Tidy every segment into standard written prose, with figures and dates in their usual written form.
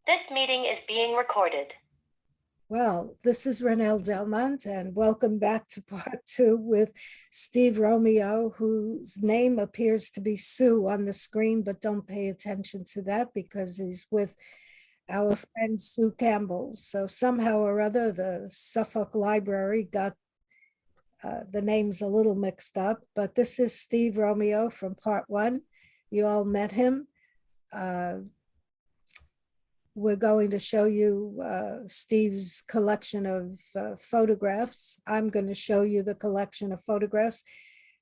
This meeting is being recorded. Well, this is Renelle Delmont, and welcome back to part two with Steve Romeo, whose name appears to be Sue on the screen, but don't pay attention to that because he's with our friend Sue Campbell. So somehow or other, the Suffolk Library got the names a little mixed up, but this is Steve Romeo from part one. You all met him. We're going to show you Steve's collection of photographs. I'm going to show you the collection of photographs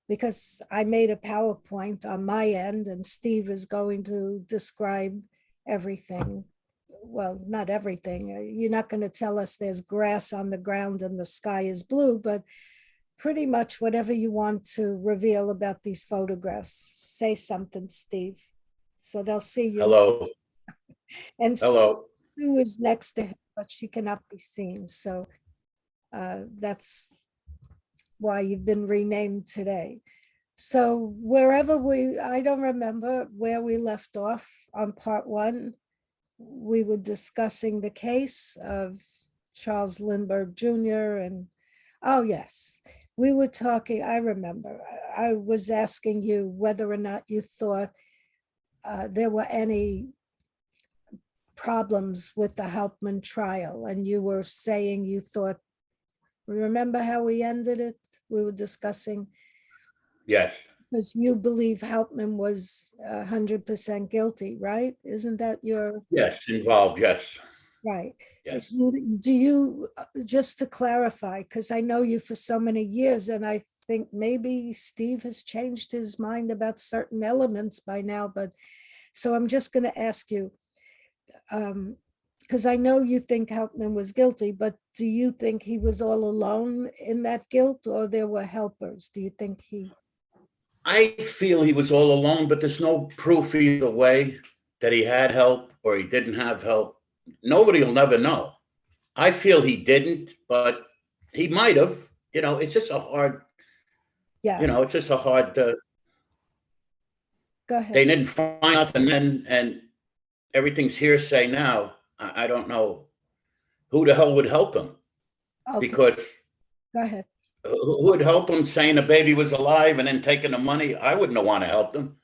because I made a PowerPoint on my end and Steve is going to describe everything. Well, not everything. You're not going to tell us there's grass on the ground and the sky is blue, but pretty much whatever you want to reveal about these photographs. Say something, Steve, so they'll see you. Hello. And Hello. Sue is next to him, but she cannot be seen. So that's why you've been renamed today. So wherever I don't remember where we left off on part one. We were discussing the case of Charles Lindbergh Jr. And, oh yes, we were talking, I remember, I was asking you whether or not you thought there were any problems with the Hauptmann trial, and you were saying you thought, remember how we ended it? We were discussing, Yes. because you believe Hauptmann was 100% guilty, right? Isn't that your, Yes. Involved. Yes. right? Yes. Do you, just to clarify, because I know you for so many years, and I think maybe Steve has changed his mind about certain elements by now, but so I'm just going to ask you, because I know you think Hauptmann was guilty, but do you think he was all alone in that guilt, or there were helpers? Do you think he? I feel he was all alone, but there's no proof either way that he had help or he didn't have help. Nobody will never know. I feel he didn't, but he might have. It's just a hard. Yeah. It's just a hard. Go They ahead. didn't find nothing then, and everything's hearsay now. I don't know who the hell would help him, Okay, because go ahead. who would help him saying the baby was alive and then taking the money? I wouldn't want to help them.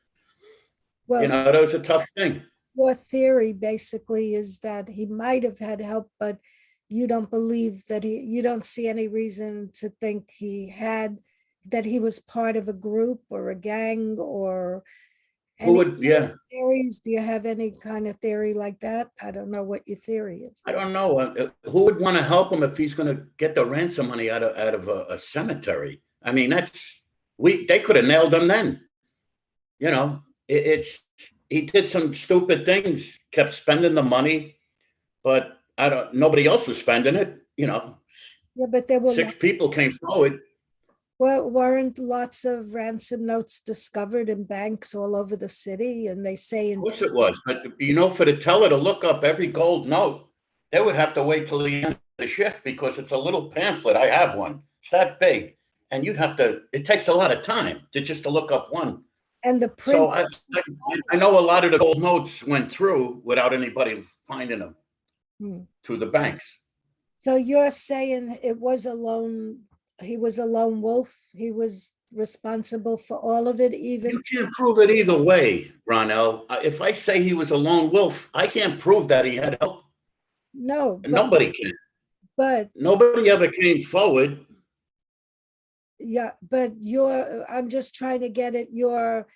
Well, That was a tough thing. your theory basically is that he might have had help, but you don't believe that you don't see any reason to think that he was part of a group or a gang or Who any would? Yeah. theories. Do you have any kind of theory like that? I don't know what your theory is. I don't know. Who would want to help him if he's going to get the ransom money out of a cemetery? I mean, they could have nailed him then. He did some stupid things, kept spending the money, but nobody else was spending it. Yeah, but there were 6 people came forward. weren't lots of ransom notes discovered in banks all over the city, and they say Of course it was, but for the teller to look up every gold note, they would have to wait till the end of the shift because it's a little pamphlet. I have one. It's that big, and it takes a lot of time to look up one. and the print. So I know a lot of the gold notes went through without anybody finding them through the banks. So you're saying he was a lone wolf. He was responsible for all of it, even. You can't prove it either way, Ronell. If I say he was a lone wolf, I can't prove that he had help. No, Nobody can. But nobody ever came forward. Yeah, but I'm just trying to get at your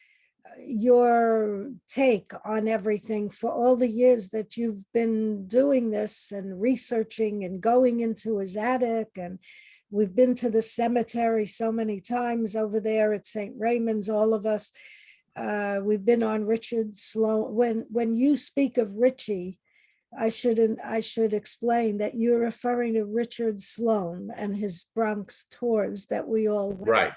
take on everything for all the years that you've been doing this and researching and going into his attic, and we've been to the cemetery so many times over there at St. Raymond's, all of us. We've been on Richard Sloan. When you speak of Richie, I should explain that you're referring to Richard Sloan and his Bronx tours that we all went. Right.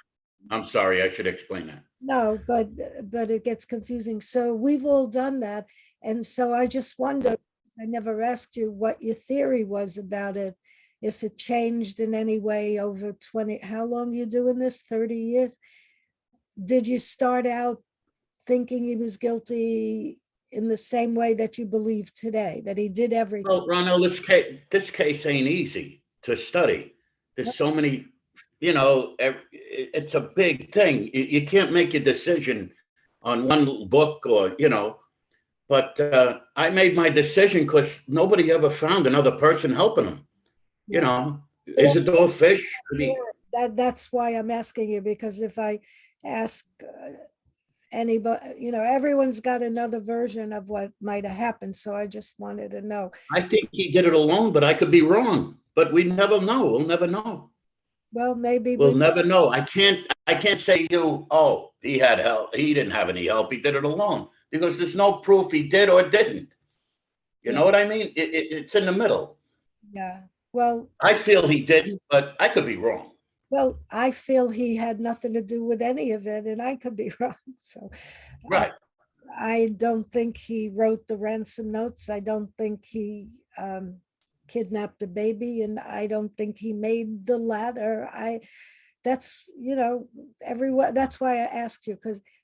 I'm sorry, I should explain that. No, but it gets confusing. So we've all done that. And so I just wonder, I never asked you what your theory was about it, if it changed in any way over 20, how long you doing this, 30 years? Did you start out thinking he was guilty in the same way that you believe today, that he did everything. Well, Ronald, this case ain't easy to study. There's so many, it's a big thing. You can't make a decision on one book or, but I made my decision because nobody ever found another person helping him. Isidore Fish. That's why I'm asking you, because if I ask anybody, everyone's got another version of what might have happened. So I just wanted to know. I think he did it alone, but I could be wrong. But we never know. We'll never know. Well, maybe we'll never know. I can't say he had help. He didn't have any help. He did it alone, because there's no proof he did or didn't. You know what I mean? It's in the middle. Yeah. Well, I feel he didn't, but I could be wrong. Well, I feel he had nothing to do with any of it, and I could be wrong. So, right. I don't think he wrote the ransom notes. I don't think he kidnapped a baby, and I don't think he made the ladder. That's everyone. That's why I asked you,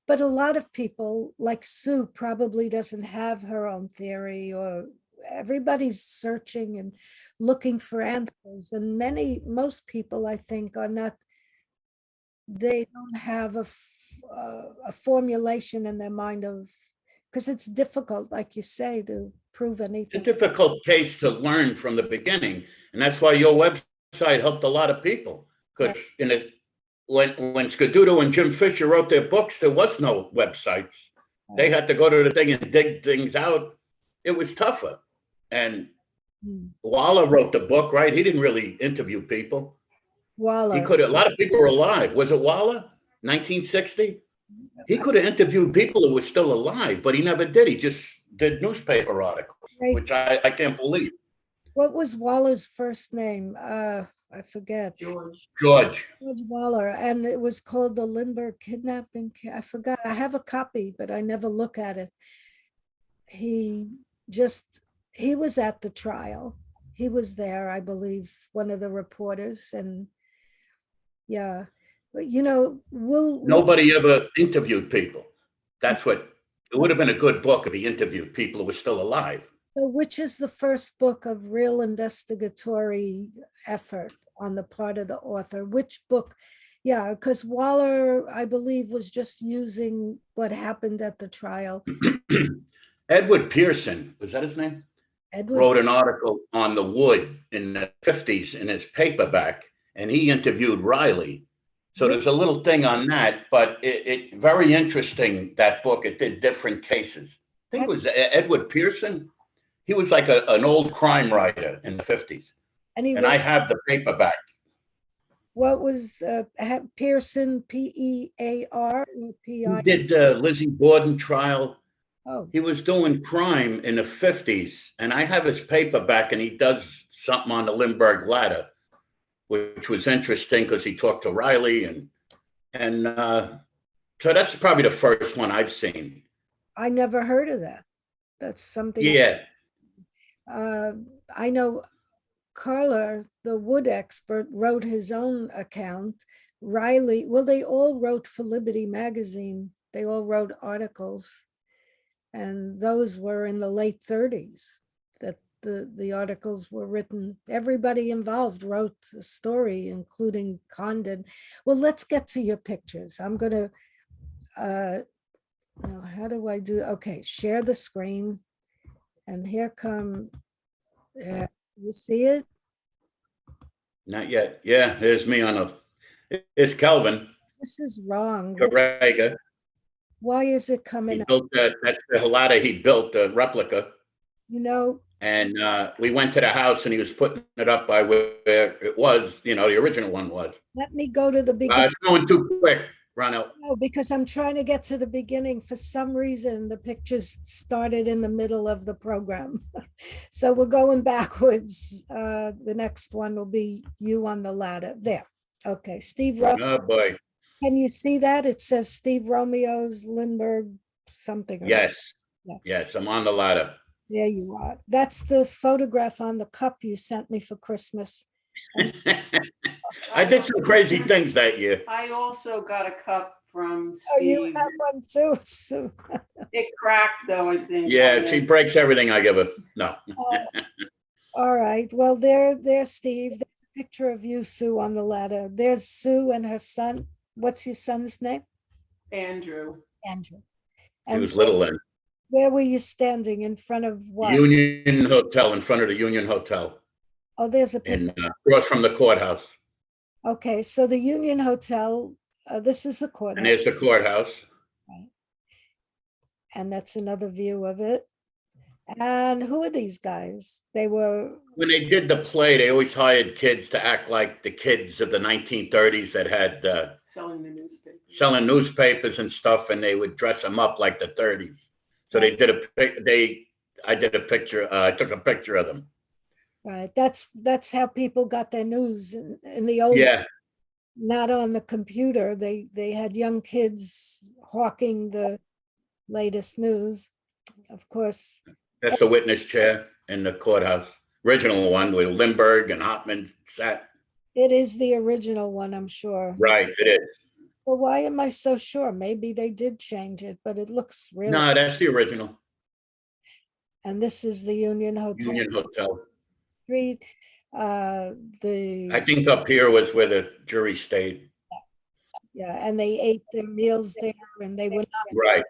but a lot of people, like Sue, probably doesn't have her own theory, or everybody's searching and looking for answers, and most people, I think, are not. They don't have a formulation in their mind because it's difficult, like you say, to prove anything. It's a difficult case to learn from the beginning, and that's why your website helped a lot of people. Because when Scaduto and Jim Fisher wrote their books, there was no websites. They had to go to the thing and dig things out. It was tougher. And Waller wrote the book, right? He didn't really interview people. Waller. A lot of people were alive. Was it Waller? 1960? He could have interviewed people who were still alive, but he never did. He just did newspaper articles, which I can't believe. What was Waller's first name? I forget. George Waller, and it was called the Lindbergh Kidnapping. I forgot. I have a copy, but I never look at it. He was at the trial. He was there, I believe, one of the reporters, and but nobody ever interviewed people. That's what it would have been a good book if he interviewed people who were still alive. So which is the first book of real investigatory effort on the part of the author? Which book? Yeah, because Waller, I believe, was just using what happened at the trial. Edward Pearson, was that his name? Wrote an article on the wood in the 50s in his paperback, and he interviewed Riley. So there's a little thing on that, but it's very interesting, that book. It did different cases. I think it was Edward Pearson. He was like an old crime writer in the 50s. And I have the paperback. What was Pearson, P-E-A-R? He did the Lizzie Borden trial. Oh. He was doing crime in the 50s, and I have his paperback, and he does something on the Lindbergh ladder, which was interesting because he talked to Riley, and so that's probably the first one I've seen. I never heard of that. That's something. Yeah. I know Carler, the wood expert, wrote his own account. Riley, well, they all wrote for Liberty magazine. They all wrote articles. And those were in the late 30s that the articles were written. Everybody involved wrote a story, including Condon. Well, let's get to your pictures. I'm going to, how do I do? Okay, share the screen. And here come, you see it? Not yet. Yeah, there's me it's Kelvin. This is wrong. Correga. Why is it coming up? That's the ladder he built, the replica. And we went to the house, and he was putting it up by where it was, the original one was. Let me go to the beginning. It's going too quick, Ronald. No, because I'm trying to get to the beginning. For some reason, the pictures started in the middle of the program. So we're going backwards. The next one will be you on the ladder. There. Okay, Steve. Oh, boy. Can you see that? It says Steve Romeo's Lindbergh something. Yes. Yeah. Yes, I'm on the ladder. There you are. That's the photograph on the cup you sent me for Christmas. I did some crazy things that year. I also got a cup from Oh, you Steve. have one too, Sue. It cracked though, I think. Yeah, she breaks everything I give her. No. All right, well, there's Steve. There's a picture of you, Sue, on the ladder. There's Sue and her son. What's your son's name? Andrew. Andrew. He And was little then. where were you standing? In front of what? Union Hotel, in front of the Union Hotel, Oh, there's a picture. across from the courthouse. Okay, so the Union Hotel, this is the And courthouse, there's the courthouse. and that's another view of it. And who are these guys? They were, When they did the play, they always hired kids to act like the kids of the 1930s that had Selling the newspaper. selling newspapers and stuff, and they would dress them up like the 30s. So they did I did a picture, I took a picture of them. right, that's how people got their news in the old, Yeah, not on the computer. They had young kids hawking the latest news. Of course, that's the witness chair in the courthouse. Original one with Lindbergh and Hauptmann sat. it is the original one, I'm sure. Right, it is. Well, why am I so sure? Maybe they did change it, but it looks really, No, that's the original and this is the Union Hotel Union Hotel. Street. I The, think up here was where the jury stayed. yeah, and they ate their meals there, and they were not, Right.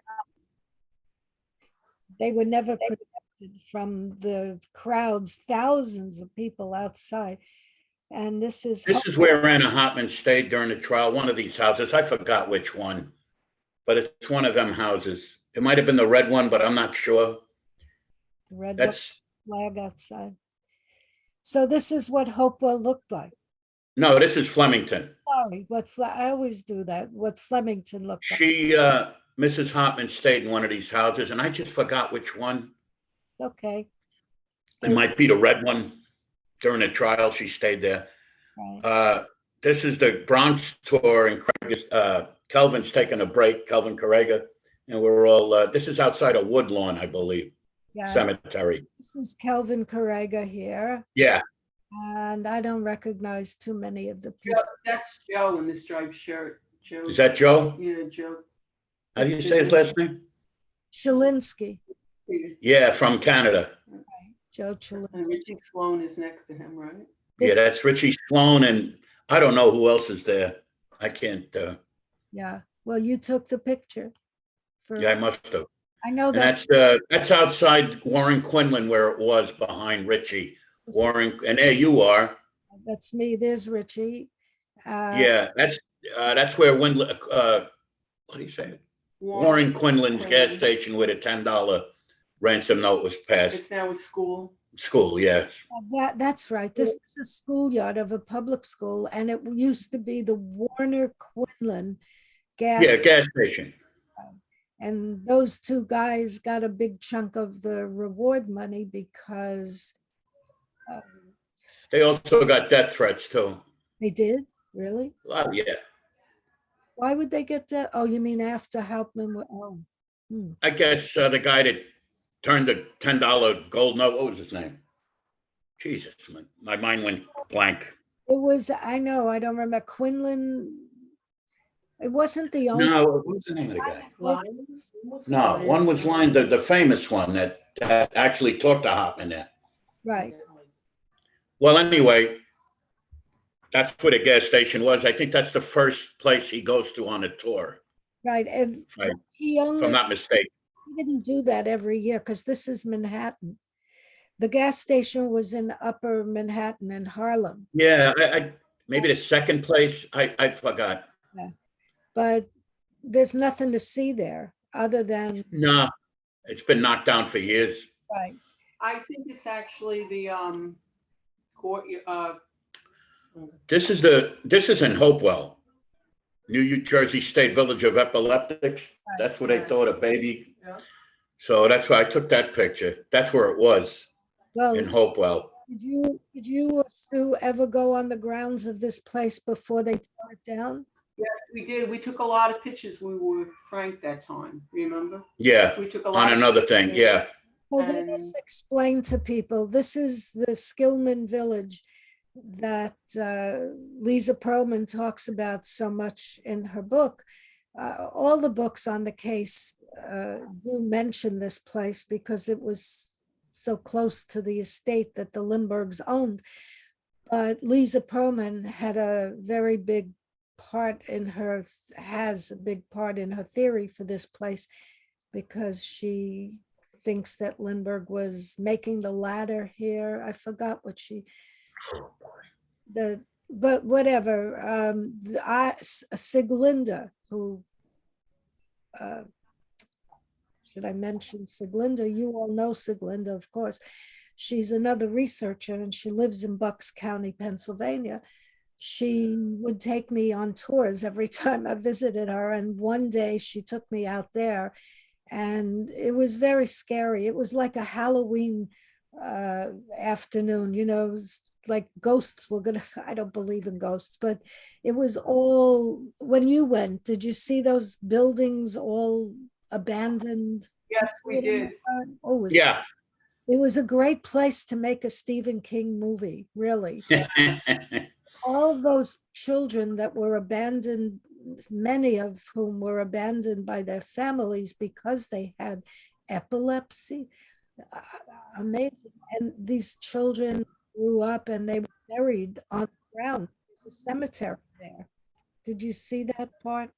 they were never protected from the crowds, thousands of people outside. And this is, This is where Anna Hauptmann stayed during the trial, one of these houses. I forgot which one, but it's one of them houses. It might have been the red one, but I'm not sure. the red That's, flag outside. So this is what Hopewell looked like. no, this is Flemington. Sorry, I always do that, what Flemington looked like. She, Mrs. Hauptmann stayed in one of these houses, and I just forgot which one. Okay, It might be the red one. During the trial, she stayed there. right. This is the Bronx tour, and Craig is, Kelvin's taking a break, Kelvin Correga, and we're all, this is outside of Woodlawn, I believe, Yeah, cemetery. this is Kelvin Correga here, Yeah, and I don't recognize too many of the people. That's Joe in the striped shirt. Joe. is that Joe? Yeah, Joe. How do you say his last name? Shalinsky, Yeah, from Canada. Joe Chalinsky. And Richie Sloan is next to him, right? Yeah, that's Richie Sloan, and I don't know who else is there. I can't, Yeah, well, you took the picture. yeah, I must have. I know And that. that's outside Warren Quinlan where it was behind Richie. Warren, and there you are. That's me, there's Richie. Yeah, that's where what do you say? Warren Quinlan's gas station with a $10 ransom note was passed. It's now a school. School, yes. That's right, this is a schoolyard of a public school, and it used to be the Warner Quinlan gas. Yeah, gas station. And those two guys got a big chunk of the reward money because They also got death threats too. they did, really? Oh, yeah. Why would they get that? Oh, you mean after Hauptmann? Oh, I guess the guy that turned the $10 gold note, what was his name? Jesus, my mind went blank. it was, I know, I don't remember, Quinlan. It wasn't the only. No, what was the name of the guy? Lions? No, one was Line, the famous one that actually talked to Hauptmann there. Right, Well, anyway, that's where the gas station was. I think that's the first place he goes to on a tour, right. And Right. he if only, I'm not mistaken. he didn't do that every year because this is Manhattan. The gas station was in Upper Manhattan in Harlem, Yeah, I maybe the second place, I forgot. but there's nothing to see there other than, No, it's been knocked down for years. right, I think it's actually the court. This is in Hopewell, New Jersey State Village of Epileptics. That's where they thought a baby. Yeah. So that's why I took that picture. That's where it was, well, in Hopewell. did you or Sue ever go on the grounds of this place before they tore it down? Yes, we did. We took a lot of pictures. We were with Frank that time. Remember? Yeah, We took a lot. on another thing, yeah. Well, let us explain to people, this is the Skillman Village that Lisa Perlman talks about so much in her book. all the books on the case do mention this place because it was so close to the estate that the Lindberghs owned. But Lisa Perlman had a very big part in her, has a big part in her theory for this place because she thinks that Lindbergh was making the ladder here. I forgot what she, but whatever. Sieglinde, who, should I mention Sieglinde? You all know Sieglinde, of course. She's another researcher and she lives in Bucks County, Pennsylvania. She would take me on tours every time I visited her. And one day she took me out there and it was very scary. It was like a Halloween afternoon, you know, like ghosts were gonna, I don't believe in ghosts, but it was all, when you went, did you see those buildings all abandoned? Yes, we did. Oh, it was, Yeah. it was a great place to make a Stephen King movie, really. All those children that were abandoned, many of whom were abandoned by their families because they had epilepsy. Amazing. And these children grew up and they were buried on the ground. There's a cemetery there. Did you see that part?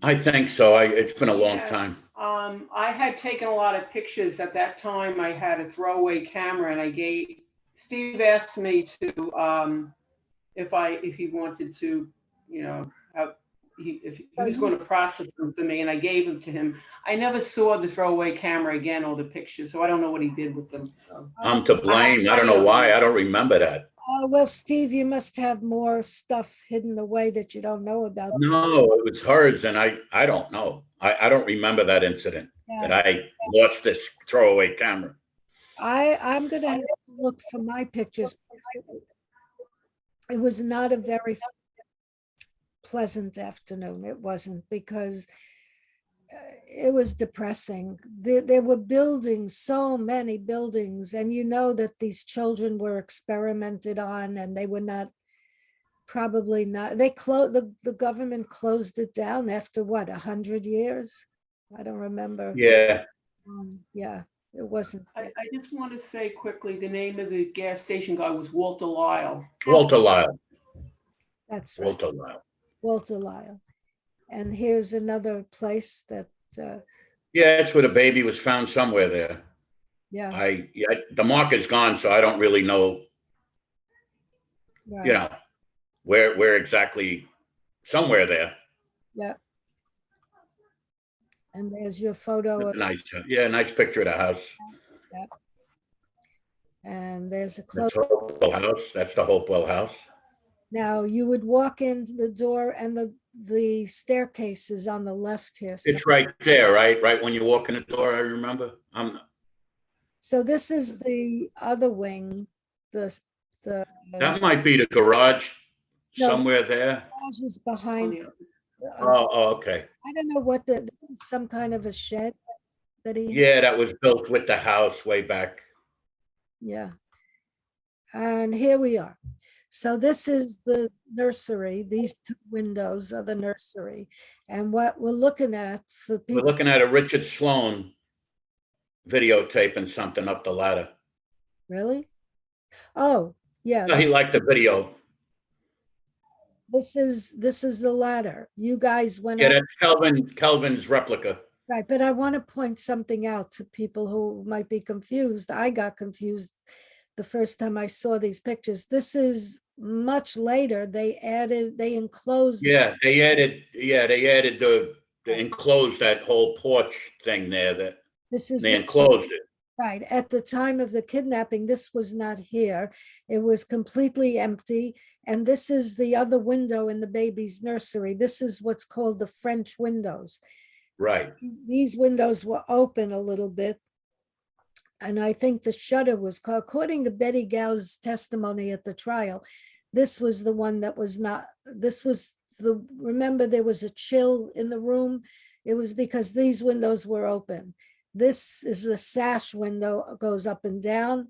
I think so. It's been a long Yes. time. I had taken a lot of pictures at that time. I had a throwaway camera and Steve asked me to, if he wanted to, you know, if he was going to process them for me, and I gave them to him. I never saw the throwaway camera again or the pictures, so I don't know what he did with them. So. I'm to blame. I don't know why. I don't remember that. Well, Steve, you must have more stuff hidden away that you don't know about. No, it was hers, and I don't know. I don't remember that incident that I lost this throwaway camera. I'm gonna have to look for my pictures. It was not a very pleasant afternoon. It wasn't, because it was depressing. There were buildings, so many buildings, and you know that these children were experimented on, and they were not, probably not. They closed, the government closed it down after what, 100 years? I don't remember. Yeah. Yeah, it wasn't. I just want to say quickly, the name of the gas station guy was Walter Lyle. Walter Lyle. That's right. Walter Lyle. Walter Lyle. And here's another place that, Yeah, that's where the baby was found, somewhere there. yeah. The marker's gone, so I don't really know, Right. you know, where exactly, somewhere there. Yeah. And there's your photo. Nice, yeah, nice picture of the house. Yeah. And there's a That's close. Hopewell house. That's the Hopewell house. Now you would walk into the door and the staircase is on the left here. So, It's right there, right? Right when you walk in the door, I remember. so this is the other wing. The That might be the garage, No. somewhere there. garage is behind. Oh, okay. I don't know what some kind of a shed that he. Yeah, that was built with the house way back. Yeah. And here we are. So this is the nursery. These two windows are the nursery. And what we're looking at for We're people, looking at a Richard Sloan videotaping something up the ladder. really? Oh, yeah, He liked the video. this is the ladder. You guys went Yeah, out, that's Kelvin's replica. right? But I want to point something out to people who might be confused. I got confused the first time I saw these pictures. This is much later. They enclosed. Yeah, they added the enclosed, that whole porch thing there, that This is they enclosed it. right. At the time of the kidnapping, this was not here. It was completely empty. And this is the other window in the baby's nursery. This is what's called the French windows. Right. These windows were open a little bit. And I think the shutter was called, according to Betty Gow's testimony at the trial, this was the one that was not, remember there was a chill in the room. It was because these windows were open. This is the sash window, goes up and down.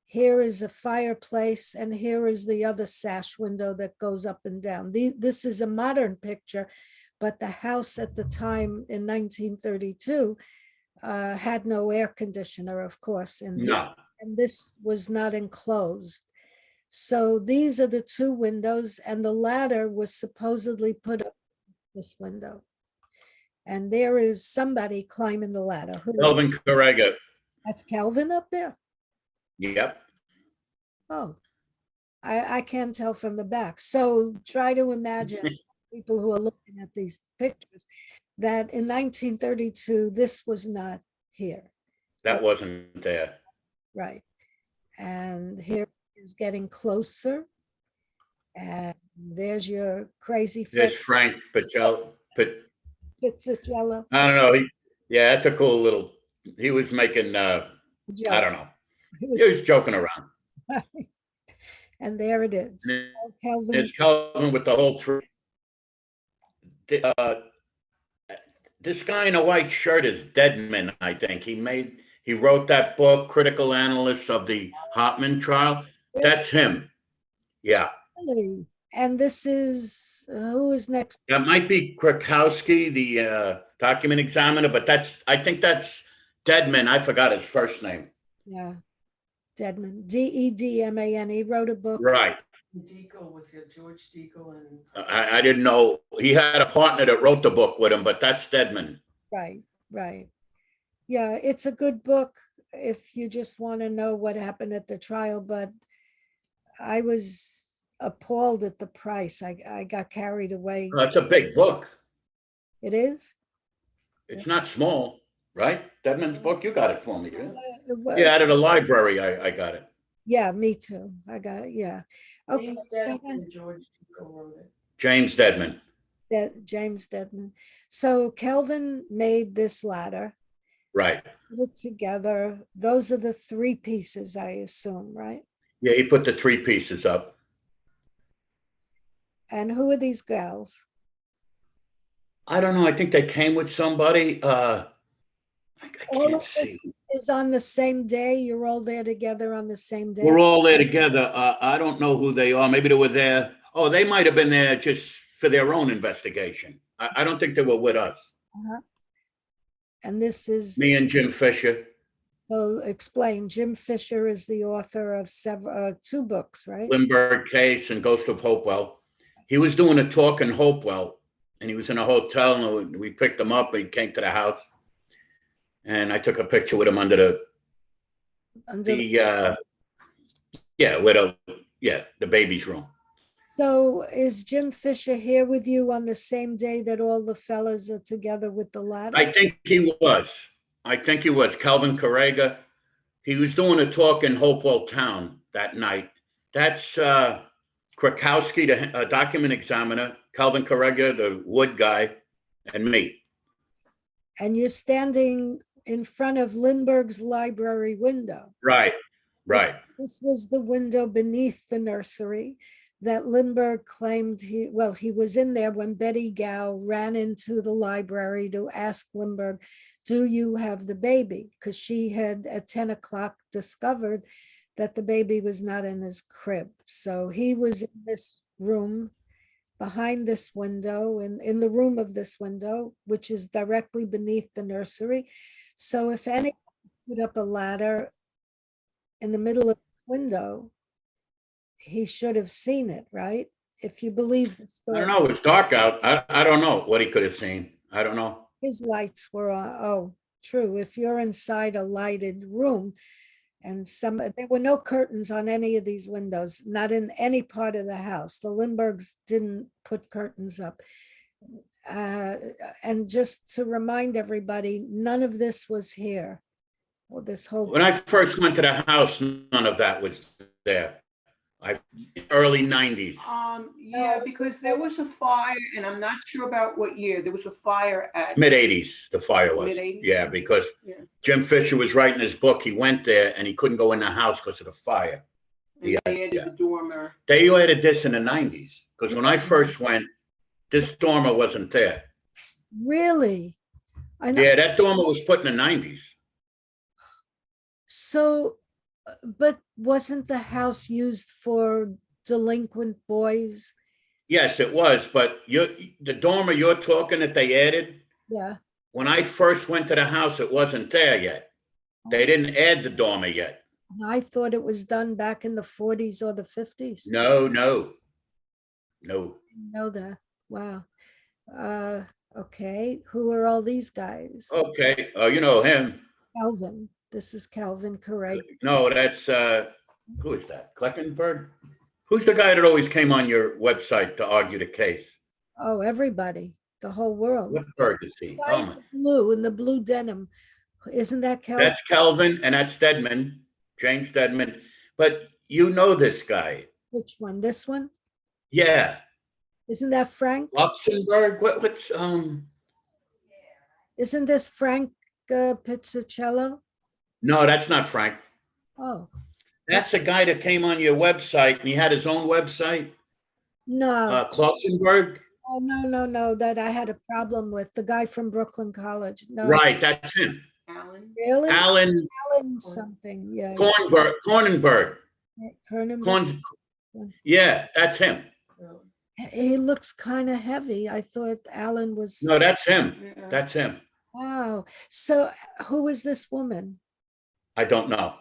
Here is a fireplace, and here is the other sash window that goes up and down. This is a modern picture, but the house at the time in 1932 had no air conditioner, of course, and No, this was not enclosed. So these are the two windows, and the ladder was supposedly put up this window. And there is somebody climbing the ladder. Who? Kelvin Correga. That's Calvin up there? Yep. Oh, I can't tell from the back. So try to imagine people who are looking at these pictures that in 1932, this was not here. That wasn't there. Right. And here is getting closer. And there's your crazy There's fish, Frank Pichello. Pizzicello. I don't know. Yeah, that's a cool little, he was making, I don't know. It He was joking around. was- And there it is. Calvin, There's Kelvin with the whole three. This guy in a white shirt is Deadman, I think. He wrote that book, Critical Analyst of the Hauptmann Trial. That's him. Yeah. really? And this is, who is next? That might be Krakowski, the document examiner, but I think that's Deadman. I forgot his first name. Yeah, Deadman, Dedman. He wrote a book. Right. Deagle was here, George Deagle, and I didn't know. He had a partner that wrote the book with him, but that's Deadman. Right, right. Yeah, it's a good book if you just want to know what happened at the trial, but I was appalled at the price. I got carried away. That's a big book. It is? It's not small, right? Deadman's book, you got it for me. It Yeah, out of the library, I got it. Yeah, me too. I got it, yeah. Okay, James so Deagle and George Deagle wrote it. James Deadman. James Deadman. So Kelvin made this ladder, Right. put it together. Those are the three pieces, I assume, right? Yeah, he put the three pieces up. And who are these gals? I don't know. I think they came with somebody. I All can't of see. this is on the same day? You're all there together on the same day? We're all there together. I don't know who they are. Maybe they were there. Oh, they might have been there just for their own investigation. I don't think they were with us. Uh-huh. And this is, Me and Jim Fisher. so explain, Jim Fisher is the author of two books, right? Lindbergh Case and Ghost of Hopewell. He was doing a talk in Hopewell, and he was in a hotel, and we picked him up. He came to the house, and I took a picture with him under the baby's room. So is Jim Fisher here with you on the same day that all the fellas are together with the ladder? I think he was. Calvin Correga. He was doing a talk in Hopewell town that night. That's Krakowski, the document examiner, Calvin Correga, the wood guy, and me. And you're standing in front of Lindbergh's library window. Right. This was the window beneath the nursery that Lindbergh claimed he was in there when Betty Gow ran into the library to ask Lindbergh, do you have the baby? Because she had at 10 o'clock discovered that the baby was not in his crib. So he was in this room behind this window, in the room of this window, which is directly beneath the nursery. So if anyone put up a ladder in the middle of the window, he should have seen it, right? If you believe the story. I don't know. It was dark out. I don't know what he could have seen. I don't know. His lights were on. Oh, true. If you're inside a lighted room and there were no curtains on any of these windows, not in any part of the house. The Lindberghs didn't put curtains up. And just to remind everybody, none of this was here. Well, this whole. When I first went to the house, none of that was there. Early 90s. Yeah, because there was a fire, and I'm not sure about what year. There was a fire at Mid 80s, the fire was. Mid-80s? Yeah, because Yeah. Jim Fisher was writing his book. He went there and he couldn't go in the house because of the fire. And they added the dormer. They added this in the 90s because when I first went, this dormer wasn't there. Really? I know. Yeah, that dormer was put in the 90s. So, but wasn't the house used for delinquent boys? Yes, it was, but the dormer you're talking that they added, Yeah. when I first went to the house, it wasn't there yet. They didn't add the dormer yet. I thought it was done back in the 40s or the 50s. No. Didn't know that. Wow. Okay. Who are all these guys? Okay, you know him. Calvin. This is Calvin, correct? No, that's, who is that? Kleckenberg? Who's the guy that always came on your website to argue the case? Oh, everybody, the whole world. What bird is he? Guy Oh, in my. the blue, in the blue denim. Isn't that Calvin? That's Calvin and that's Stedman, James Stedman. But you know this guy. Which one? This one? Yeah. Isn't that Frank? Luxembourg, what's, Isn't this Frank Pizzicello? no, that's not Frank. Oh, That's a guy that came on your website and he had his own website, no. Luxembourg. Oh, no, that I had a problem with. The guy from Brooklyn College. No. Right, that's him. Alan? Really? Alan Alan something, yeah. Kornberg. Kernenberg. Yeah, that's him. He looks kind of heavy. I thought Alan was. No, that's him. Yeah. That's him. Wow. So who is this woman? I don't know.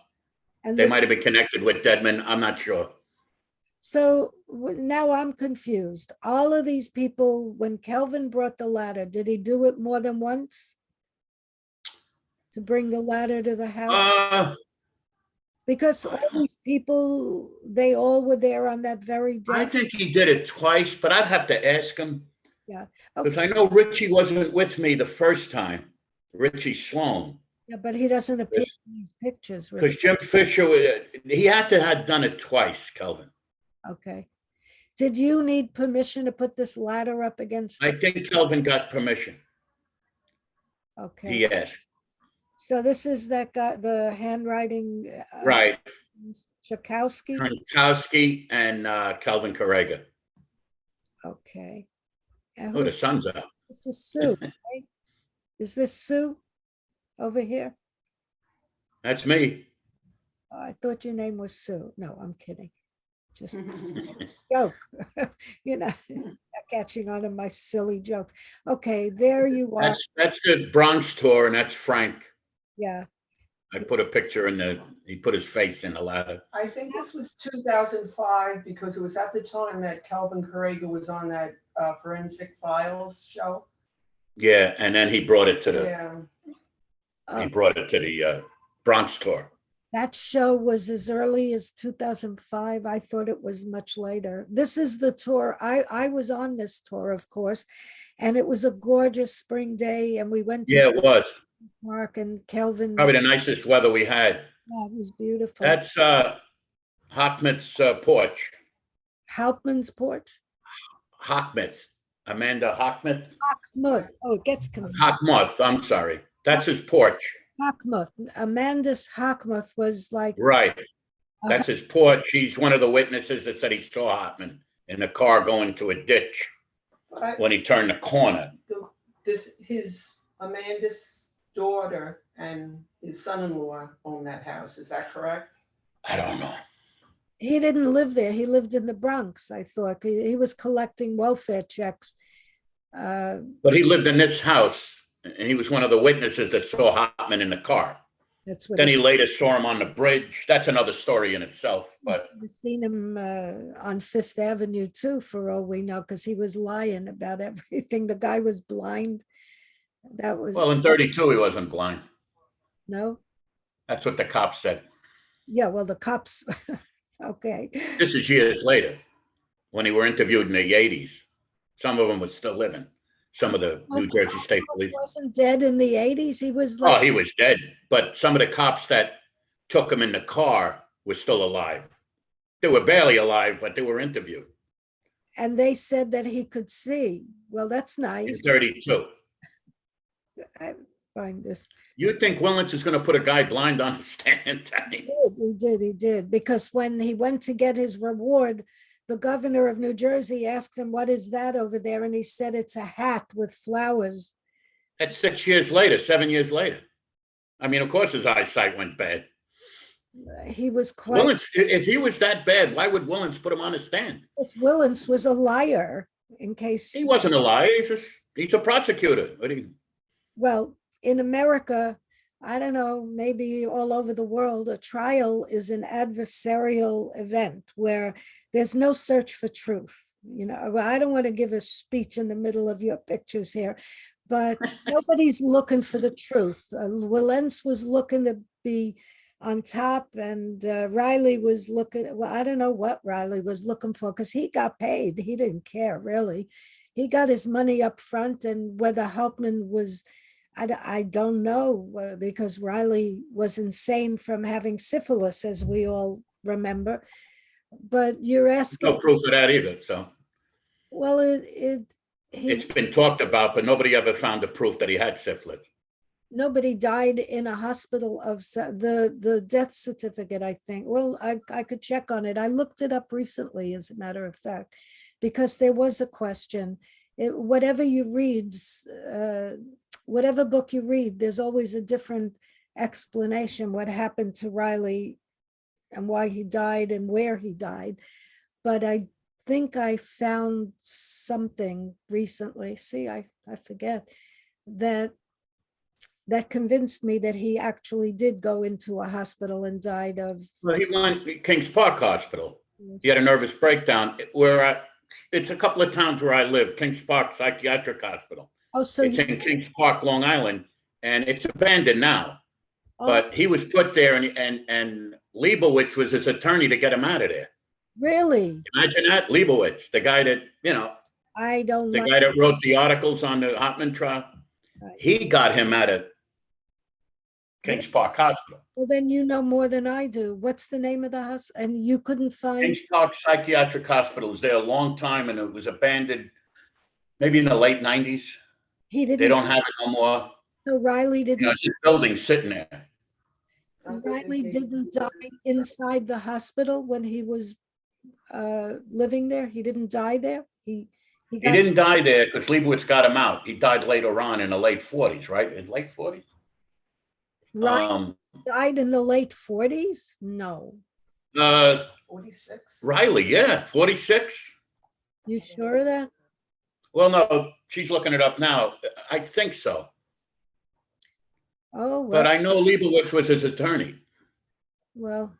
And They this- might have been connected with Deadman. I'm not sure. So now I'm confused. All of these people, when Kelvin brought the ladder, did he do it more than once? To bring the ladder to the house? Because all these people, they all were there on that very I day. think he did it twice, but I'd have to ask him. Yeah. Because I know Richie wasn't with me the first time. Richie Sloan. Yeah, but he doesn't appear in these pictures. Because Really. Jim Fisher, he had to have done it twice, Kelvin. Okay. Did you need permission to put this ladder up against? I think Kelvin got permission. Okay. He asked. So this is that guy, the handwriting. Right. Chakowski? Kronkowski and Kelvin Correga. Okay. And Oh, who, the sun's out. this is Sue, right? Is this Sue over here? That's me. Oh, I thought your name was Sue. No, I'm kidding. Just joke. You know, catching on to my silly jokes. Okay, there you are. That's the Bronx tour, and that's Frank. Yeah. I put a picture he put his face in the ladder. I think this was 2005 because it was at the time that Calvin Correga was on that Forensic Files show. Yeah, and then he brought it to Yeah. the Bronx tour. That show was as early as 2005. I thought it was much later. This is the tour. I was on this tour, of course, and it was a gorgeous spring day. And we went to Yeah, it was Mark and Kelvin. probably the nicest weather we had. Yeah, it was beautiful. That's Hauptmann's porch. Hauptmann's porch. Hauptmann, Amanda Hauptmann. Hochmuth. Oh, it gets confused. Hochmuth, I'm sorry. That's his porch. Hochmuth. Amanda's Hochmuth was like. Right. That's his porch. He's one of the witnesses that said he saw Hauptmann in the car going to a ditch But I, when he turned the corner. his Amanda's daughter and his son-in-law own that house. Is that correct? I don't know. He didn't live there. He lived in the Bronx, I thought. He was collecting welfare checks. But he lived in this house, and he was one of the witnesses that saw Hauptmann in the car. That's what. Then he later saw him on the bridge. That's another story in itself, but We've seen him on Fifth Avenue too, for all we know, because he was lying about everything. The guy was blind. That was. well, in 32, he wasn't blind. No? That's what the cops said. Yeah, well, the cops, okay. This is years later, when he were interviewed in the 80s. Some of them were still living. Some of the New Jersey State He Police. wasn't dead in the 80s. He was Oh, like, he was dead. But some of the cops that took him in the car were still alive. They were barely alive, but they were interviewed and they said that he could see. Well, that's in nice. 32. I find this. You think Willens is going to put a guy blind on the stand? He did. Because when he went to get his reward, the governor of New Jersey asked him, what is that over there? And he said, it's a hat with flowers. That's 6 years later, 7 years later. I mean, of course his eyesight went bad. He was quite, Willens, if he was that bad, why would Willens put him on a stand? this Willens was a liar, in case. He wasn't a liar. He's a prosecutor. What do you? Well, in America, I don't know, maybe all over the world, a trial is an adversarial event where there's no search for truth. You know, well, I don't want to give a speech in the middle of your pictures here, but nobody's looking for the truth. Willens was looking to be on top, and Riley was looking, well, I don't know what Riley was looking for, because he got paid. He didn't care, really. He got his money up front, and whether Hauptmann was, I don't know, because Riley was insane from having syphilis, as we all remember. But you're asking, No proof of that either. So well, it's been talked about, but nobody ever found the proof that he had syphilis. nobody died in a hospital of the death certificate, I think. Well, I could check on it. I looked it up recently, as a matter of fact, because there was a question. Whatever you read, whatever book you read, there's always a different explanation what happened to Riley and why he died and where he died. But I think I found something recently. See, I forget that convinced me that he actually did go into a hospital and died of. Well, he went to Kings Park Hospital. He had a nervous breakdown. It's a couple of towns where I live, Kings Park Psychiatric Hospital. Oh, so It's in Kings Park, Long Island, and it's abandoned now. oh, But he was put there, and Leibowitz was his attorney to get him out of there. really? Imagine that, Leibowitz, the guy that, I don't the like. guy that wrote the articles on the Hauptmann trial. Right. He got him out of Kings Park Hospital. Well, then you know more than I do. What's the name of the hospital? And you couldn't find. Kings Park Psychiatric Hospital was there a long time, and it was abandoned maybe in the late 90s. He They didn't. don't have it no more. So Riley didn't. It's a building sitting there. Riley didn't die inside the hospital when he was living there. He didn't die there. He He got didn't die there because Leibowitz got him out. He died later on in the late 40s, right? In late 40s? Riley died in the late 40s. No, 46. Riley, yeah, 46. you sure of that? Well, no, she's looking it up now. I think so. Oh But well, I know Leibowitz was his attorney well,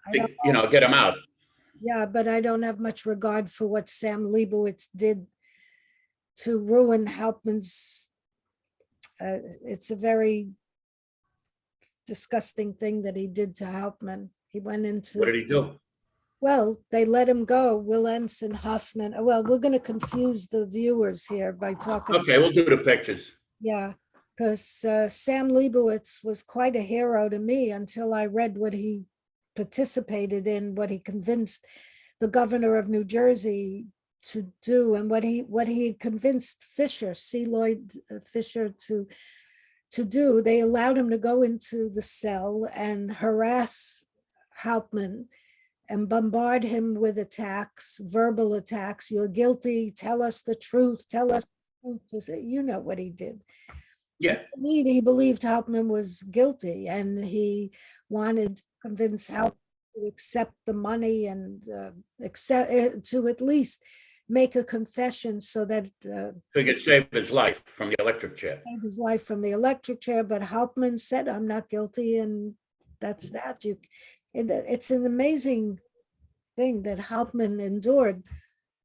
I to, don't. get him out. Yeah, but I don't have much regard for what Sam Leibowitz did to ruin Hauptmann's. It's a very disgusting thing that he did to Hauptmann. He went into. What did he do? Well, they let him go, Willens and Hoffman. Well, we're going to confuse the viewers here by talking. Okay, we'll do the pictures. Yeah, because Sam Leibowitz was quite a hero to me until I read what he participated in, what he convinced the governor of New Jersey to do, and what he convinced Fisher, C. Lloyd Fisher, to do. They allowed him to go into the cell and harass Hauptmann and bombard him with attacks, verbal attacks. You're guilty. Tell us the truth. Tell us the truth. You know what he did. Yeah. He believed Hauptmann was guilty, and he wanted to convince Hauptmann to accept the money and to at least make a confession so that So he could save his life from the electric chair. save his life from the electric chair. But Hauptmann said, "I'm not guilty," and that's that. It's an amazing thing that Hauptmann endured.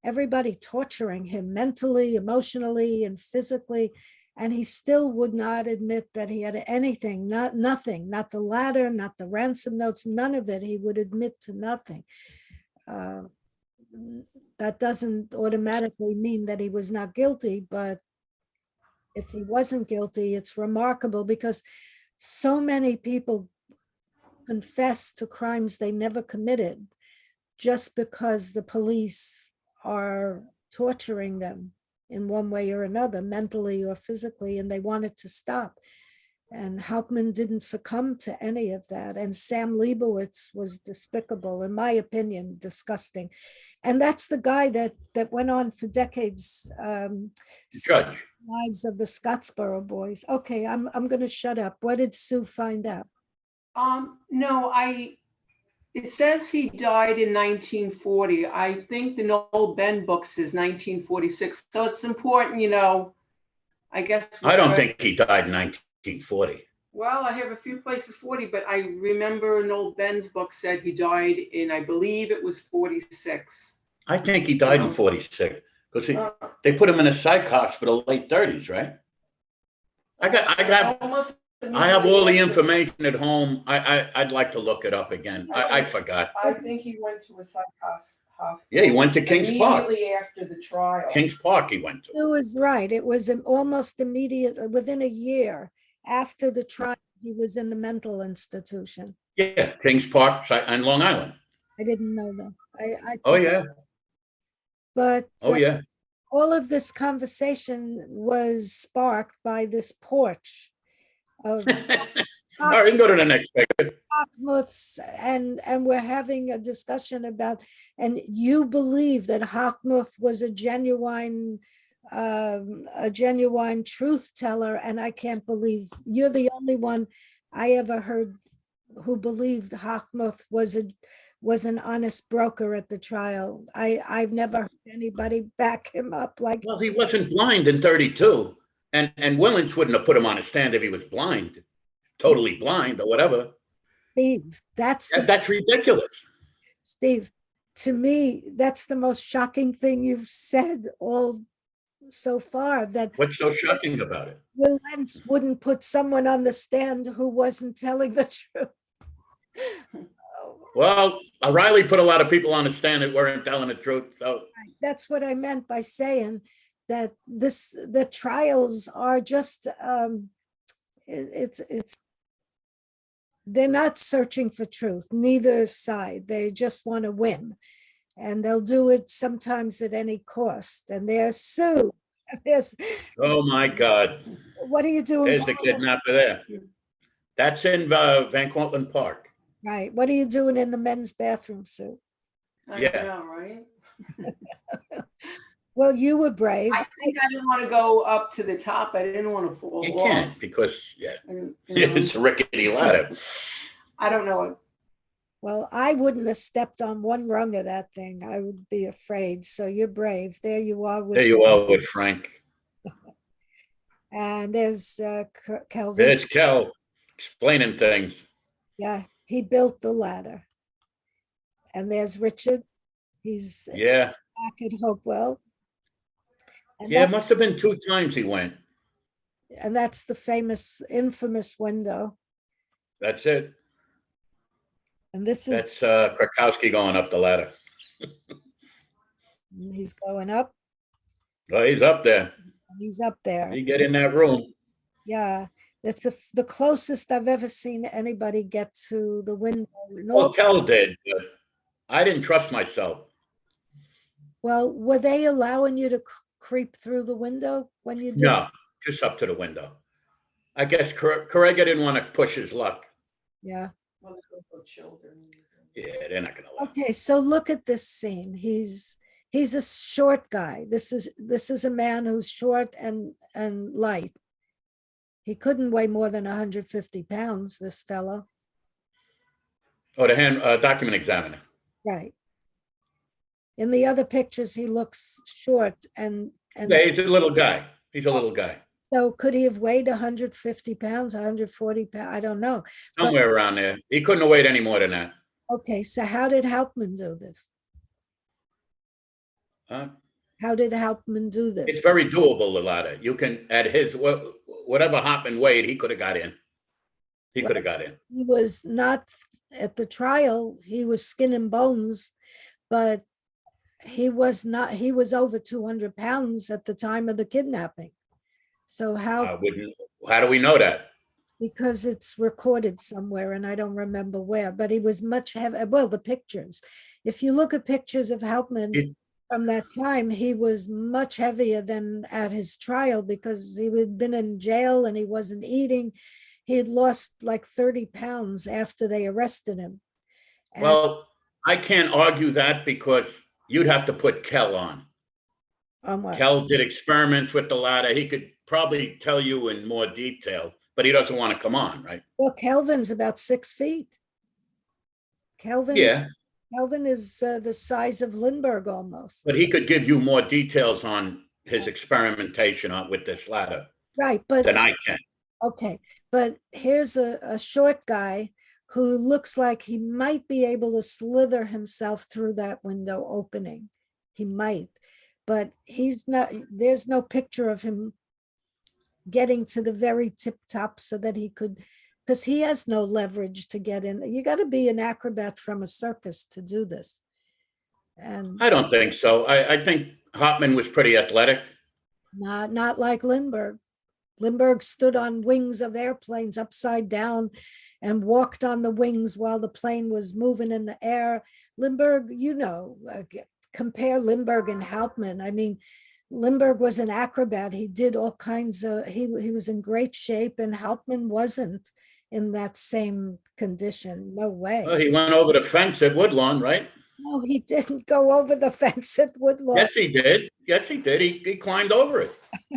Everybody torturing him mentally, emotionally, and physically, and he still would not admit that he had anything, nothing, not the ladder, not the ransom notes, none of it. He would admit to nothing. That doesn't automatically mean that he was not guilty, but if he wasn't guilty, it's remarkable because so many people confess to crimes they never committed just because the police are torturing them in one way or another, mentally or physically, and they want it to stop. And Hauptmann didn't succumb to any of that. And Sam Leibowitz was despicable, in my opinion, disgusting. And that's the guy that went on for decades. Judge. Lives of the Scottsboro boys. Okay, I'm going to shut up. What did Sue find out? No, It says he died in 1940. I think the Noel Ben book says 1946. So it's important, I guess. I don't think he died in 1940. Well, I have a few places 40, but I remember Noel Ben's book said he died in, I believe it was 46. I think he died in 46 because they put him in a psych hospital late 30s, right? I have all the information at home. I'd like to look it up again. I forgot. I think he went to a psych hospital. Yeah, he went to Kings Park. Immediately after the trial. Kings Park he went to. It was right. It was almost immediate, within a year after the trial, he was in the mental institution. Yeah, Kings Park on Long Island. I didn't know that. Oh, yeah. But Oh, yeah. all of this conversation was sparked by this porch of All right, we can go to the next picture. Hochmuths, and we're having a discussion about, and you believe that Hochmuth was a genuine truth teller, and I can't believe you're the only one I ever heard who believed Hochmuth was an honest broker at the trial. I've never heard anybody back him up like. Well, he wasn't blind in 32, and Willens wouldn't have put him on a stand if he was blind, totally blind or whatever. Steve, that's ridiculous. Steve, to me, that's the most shocking thing you've said all so far. That what's so shocking about it? Will Lentz wouldn't put someone on the stand who wasn't telling the truth. Well, O'Reilly put a lot of people on the stand that weren't telling the truth. So that's what I meant by saying that the trials are just they're not searching for truth, neither side. They just want to win, and they'll do it sometimes at any cost. And they're sued. Oh my God! What are you doing? There's the kidnapper there. That's in Van Cortlandt Park. Right. What are you doing in the men's bathroom suit? I know, right? Well, you were brave. I think I didn't want to go up to the top. I didn't want to fall off. You can't because it's a rickety ladder. I don't know. Well, I wouldn't have stepped on one rung of that thing. I would be afraid. So you're brave. There you are with Frank. And there's Kelvin. There's Kel explaining things. Yeah, he built the ladder. And there's Richard. He's back at Hopewell. And it must have been 2 times he went. And that's the infamous window. That's it. And this is Krakowski going up the ladder. He's going up. Oh, he's up there. He's up there. He get in that room. Yeah, that's the closest I've ever seen anybody get to the window. Well, Kel did, but I didn't trust myself. Well, were they allowing you to creep through the window when you did? No, just up to the window. I guess Correga didn't want to push his luck. Yeah. Well, there's also children. Yeah, they're not going to allow. Okay, so look at this scene. He's a short guy. This is a man who's short and light. He couldn't weigh more than 150 pounds, this fellow. Oh, the document examiner. Right. In the other pictures, he looks short and yeah, he's a little guy. He's a little guy. So could he have weighed 150 pounds, 140 pounds? I don't know. Somewhere around there. He couldn't have weighed any more than that. Okay, so how did Hauptmann do this? How did Hauptmann do this? It's very doable, the ladder. You can, at his, whatever Hauptmann weighed, he could have got in. He could have got in. He was not at the trial. He was skin and bones, but he was not. He was over 200 pounds at the time of the kidnapping. So how do we know that? Because it's recorded somewhere and I don't remember where, but he was much heavier. Well, the pictures, if you look at pictures of Hauptmann from that time, he was much heavier than at his trial because he had been in jail and he wasn't eating. He had lost like 30 pounds after they arrested him. And well, I can't argue that because you'd have to put Kel on. Kel did experiments with the ladder. He could probably tell you in more detail, but he doesn't want to come on, right? Well, Kelvin's about 6 feet. Kelvin, Yeah, Kelvin is the size of Lindbergh almost. but he could give you more details on his experimentation with this ladder Right, but than I can. okay, but here's a short guy who looks like he might be able to slither himself through that window opening. He might, but he's not, there's no picture of him getting to the very tip top so that he could, because he has no leverage to get in. You got to be an acrobat from a circus to do this. And I don't think so. I think Hauptmann was pretty athletic. not like Lindbergh. Lindbergh stood on wings of airplanes upside down and walked on the wings while the plane was moving in the air. Lindbergh, compare Lindbergh and Hauptmann. I mean, Lindbergh was an acrobat. He did all kinds of, he was in great shape, and Hauptmann wasn't in that same condition. No way. Well, he went over the fence at Woodlawn, right? No, he didn't go over the fence at Woodlawn. Yes, he did. Yes, he did. He climbed over it.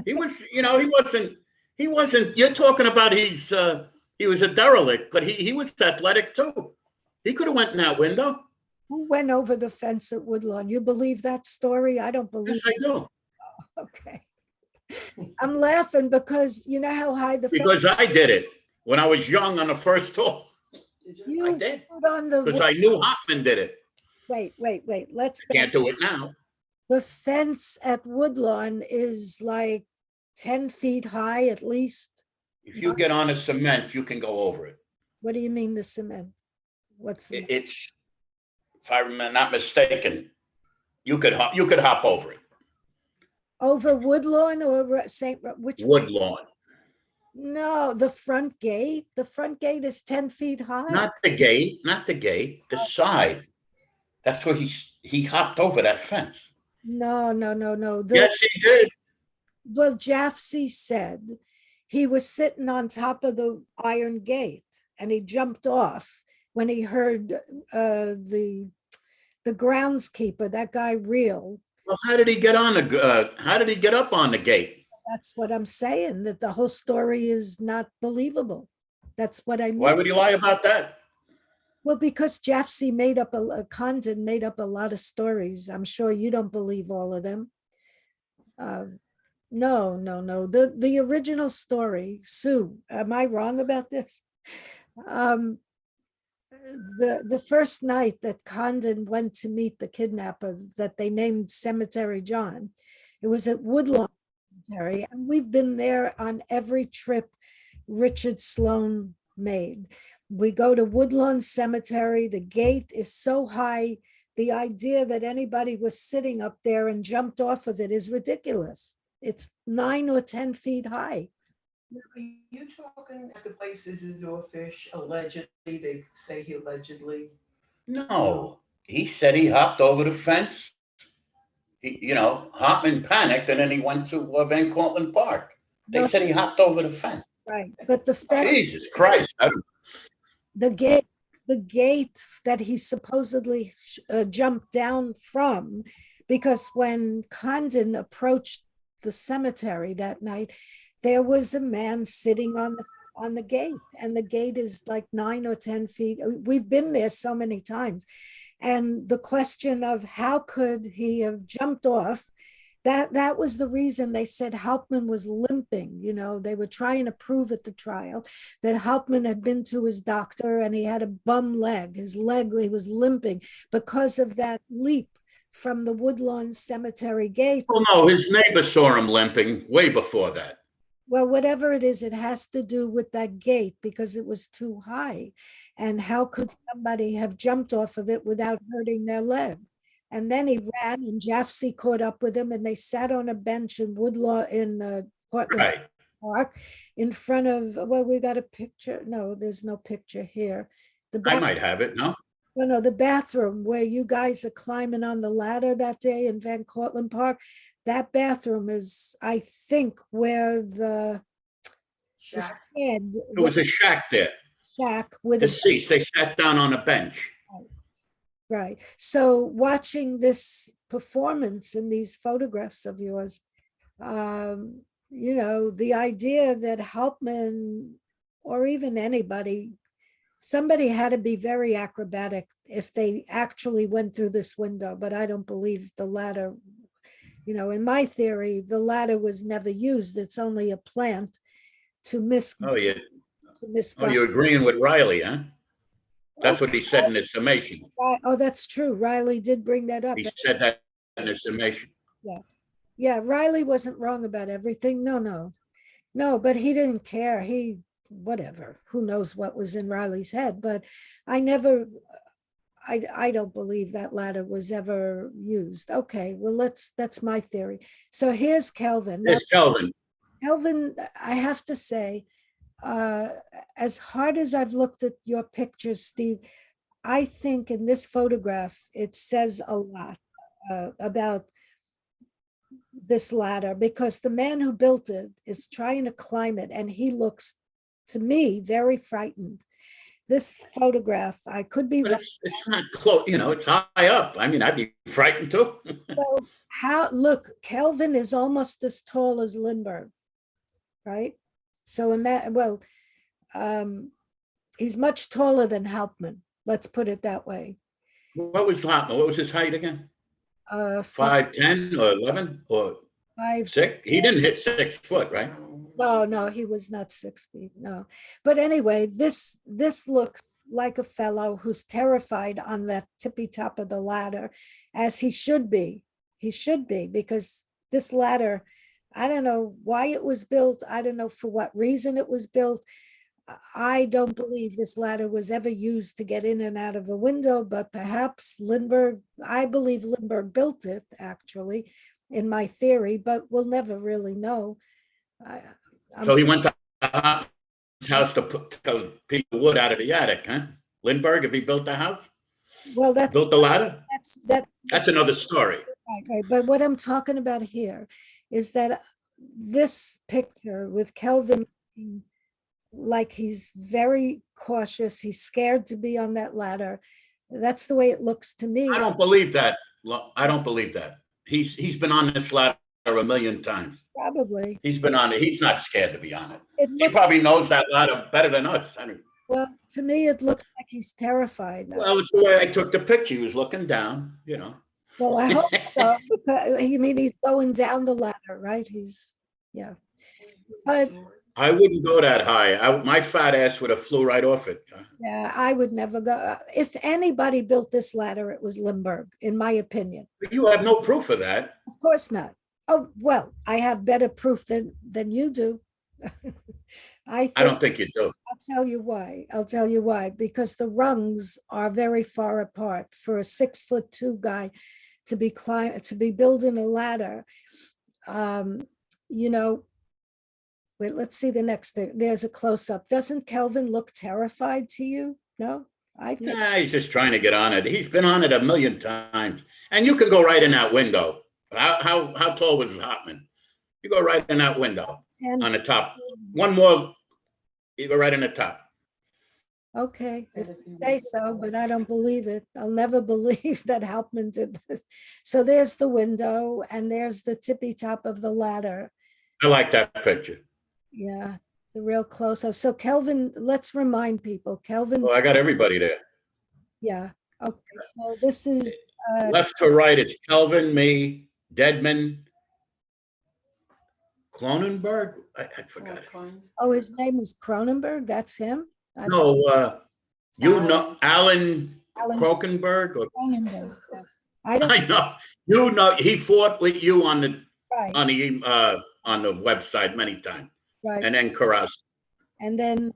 He was, he wasn't, you're talking about he was a derelict, but he was athletic too. He could have went in that window. Who went over the fence at Woodlawn? You believe that story? I don't believe Yes, I do. Okay. I'm laughing because you know how high the Because I did it when I was young on the first tour. you I did. stood on the Because I knew Hauptmann did it. wait. Let's Can't do it now. the fence at Woodlawn is like 10 feet high at least. If you get on a cement, you can go over it. What do you mean the cement? What's It's, if I'm not mistaken, you could hop over it. over Woodlawn or St. Which Woodlawn, No, the front gate. The front gate is 10 feet high. not the gate, the side. That's where he hopped over that fence. No. Yes, he did. Well, Jaffe said he was sitting on top of the iron gate and he jumped off when he heard the groundskeeper, that guy reel. Well, how did he get on how did he get up on the gate? That's what I'm saying, that the whole story is not believable. That's what I mean. Why would he lie about that? Well, because Jaffe made up Condon made up a lot of stories. I'm sure you don't believe all of them. No. The original story, Sue, am I wrong about this? The first night that Condon went to meet the kidnapper that they named Cemetery John, it was at Woodlawn Cemetery, and we've been there on every trip Richard Sloan made. We go to Woodlawn Cemetery. The gate is so high. The idea that anybody was sitting up there and jumped off of it is ridiculous. It's 9 or 10 feet high. Are you talking at the places Isidore Fish allegedly, they say he allegedly? No, he said he hopped over the fence. Hauptmann panicked and then he went to Van Cortlandt Park. They said he hopped over the fence. Right, but the fence, Jesus Christ. the gate that he supposedly jumped down from, because when Condon approached the cemetery that night, there was a man sitting on the gate, and the gate is like 9 or 10 feet. We've been there so many times. And the question of how could he have jumped off, that was the reason they said Hauptmann was limping. They were trying to prove at the trial that Hauptmann had been to his doctor and he had a bum leg. He was limping because of that leap from the Woodlawn Cemetery gate. Oh, no, his neighbor saw him limping way before that. Well, whatever it is, it has to do with that gate because it was too high. And how could somebody have jumped off of it without hurting their leg? And then he ran, and Jaffe caught up with him, and they sat on a bench in Woodlawn in Cortlandt Park in front of. Well, we got a picture. No, there's no picture here. I might have it. No. No, the bathroom where you guys are climbing on the ladder that day in Van Cortlandt Park. That bathroom is, I think, where the Shack. shed. There was a shack there. Shack with The seats. They sat down on a bench. Right. So watching this performance in these photographs of yours, the idea that Hauptmann or even anybody somebody had to be very acrobatic if they actually went through this window, but I don't believe the ladder. You know, in my theory, the ladder was never used. It's only a plant to Oh, yeah. Oh, misguide. you're agreeing with Riley, huh? That's what he said in his summation. Oh, that's true. Riley did bring that up. He said that in his summation. Yeah, Riley wasn't wrong about everything. No, but he didn't care. Whatever, who knows what was in Riley's head, but I don't believe that ladder was ever used. Okay, well, that's my theory. So here's Kelvin. Now, Yes, Kelvin. Kelvin, I have to say, as hard as I've looked at your pictures, Steve, I think in this photograph, it says a lot about this ladder, because the man who built it is trying to climb it, and he looks, to me, very frightened. This photograph, I could be But wrong. it's not close, you know, it's high up. I mean, I'd be frightened too. So look, Kelvin is almost as tall as Lindbergh, right? So he's much taller than Hauptmann. Let's put it that way. What was Hauptmann? What was his height again? 5'10" or 11 or 6? He didn't hit 6 foot, right? No, he was not 6 feet, no. But anyway, this looks like a fellow who's terrified on that tippy top of the ladder, as he should be. He should be, because this ladder, I don't know why it was built. I don't know for what reason it was built. I don't believe this ladder was ever used to get in and out of a window, but perhaps I believe Lindbergh built it, actually, in my theory, but we'll never really know. So he went to Hauptmann's house to put a piece of wood out of the attic, huh? Lindbergh, if he built the house? Well, Built the ladder? That's another story. right. But what I'm talking about here is that this picture with Kelvin, like he's very cautious, he's scared to be on that ladder. That's the way it looks to me. I don't believe that. I don't believe that. He's been on this ladder a million times. Probably. He's been on it. He's not scared to be on it. He Looks, probably knows that ladder better than us. well, to me, it looks like he's terrified now. Well, it's the way I took the picture. He was looking down, you know. Well, I hope so. Because, he's going down the ladder, right? Yeah. But I wouldn't go that high. My fat ass would have flew right off it. yeah, I would never go. If anybody built this ladder, it was Lindbergh, in my opinion. But you have no proof of that. Of course not. Oh, well, I have better proof than you do. I don't think you do. I'll tell you why. Because the rungs are very far apart for a 6'2" guy to be building a ladder. You know, wait, let's see the next picture. There's a close-up. Doesn't Kelvin look terrified to you? No? I think. Nah, he's just trying to get on it. He's been on it a million times. And you can go right in that window. How tall was Hauptmann? You go right in that window on the top. One more, you go right in the top. Okay, if you say so, but I don't believe it. I'll never believe that Hauptmann did this. So there's the window, and there's the tippy top of the ladder. I like that picture. Yeah, the real close-up. So Kelvin, let's remind people, Kelvin. Oh, I got everybody there. Yeah, okay, so this is. Left to right, it's Kelvin, me, Deadman, Cronenberg. I forgot it. Oh, his name was Cronenberg. That's him. No, Alan Krokenberg. Cronenberg. Yeah. I know. You know, he fought with you on the Right. on the website many times, Right. and then Carras. And then,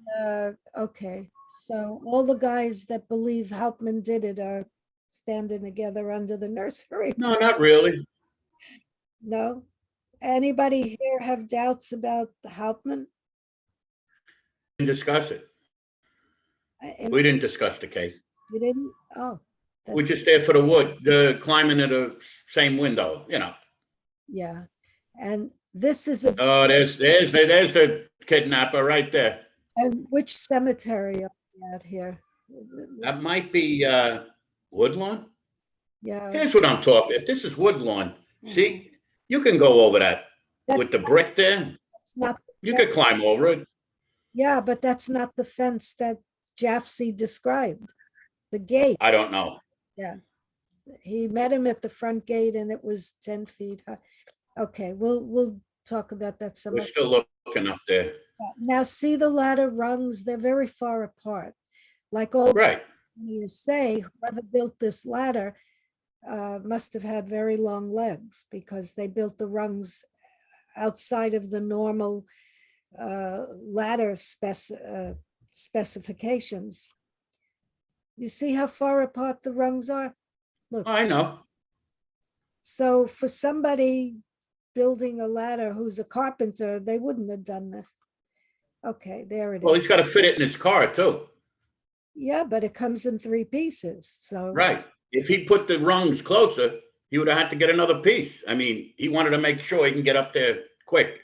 okay, so all the guys that believe Hauptmann did it are standing together under the nursery. No, not really. No? Anybody here have doubts about the Hauptmann? Didn't discuss it. We didn't discuss the case. You didn't? Oh. We're just there for the wood, the climbing of the same window, you know. Yeah, and this is Oh, there's the kidnapper right there. and which cemetery are we at here? That might be Woodlawn. Yeah. Here's what I'm talking. If this is Woodlawn, see, you can go over that with the brick there. That's not. You could climb over it. Yeah, but that's not the fence that Jaffe described, the gate. I don't know. Yeah. He met him at the front gate and it was 10 feet high. Okay, we'll talk about that some We're other. still looking up there. Now, see the ladder rungs, they're very far apart. Like all Right. you say, whoever built this ladder must have had very long legs because they built the rungs outside of the normal ladder specifications. You see how far apart the rungs are? Look, I know. so for somebody building a ladder who's a carpenter, they wouldn't have done this. Okay, there it Well, is. he's got to fit it in his car too. Yeah, but it comes in 3 pieces, so. Right. If he put the rungs closer, he would have had to get another piece. I mean, he wanted to make sure he can get up there quick.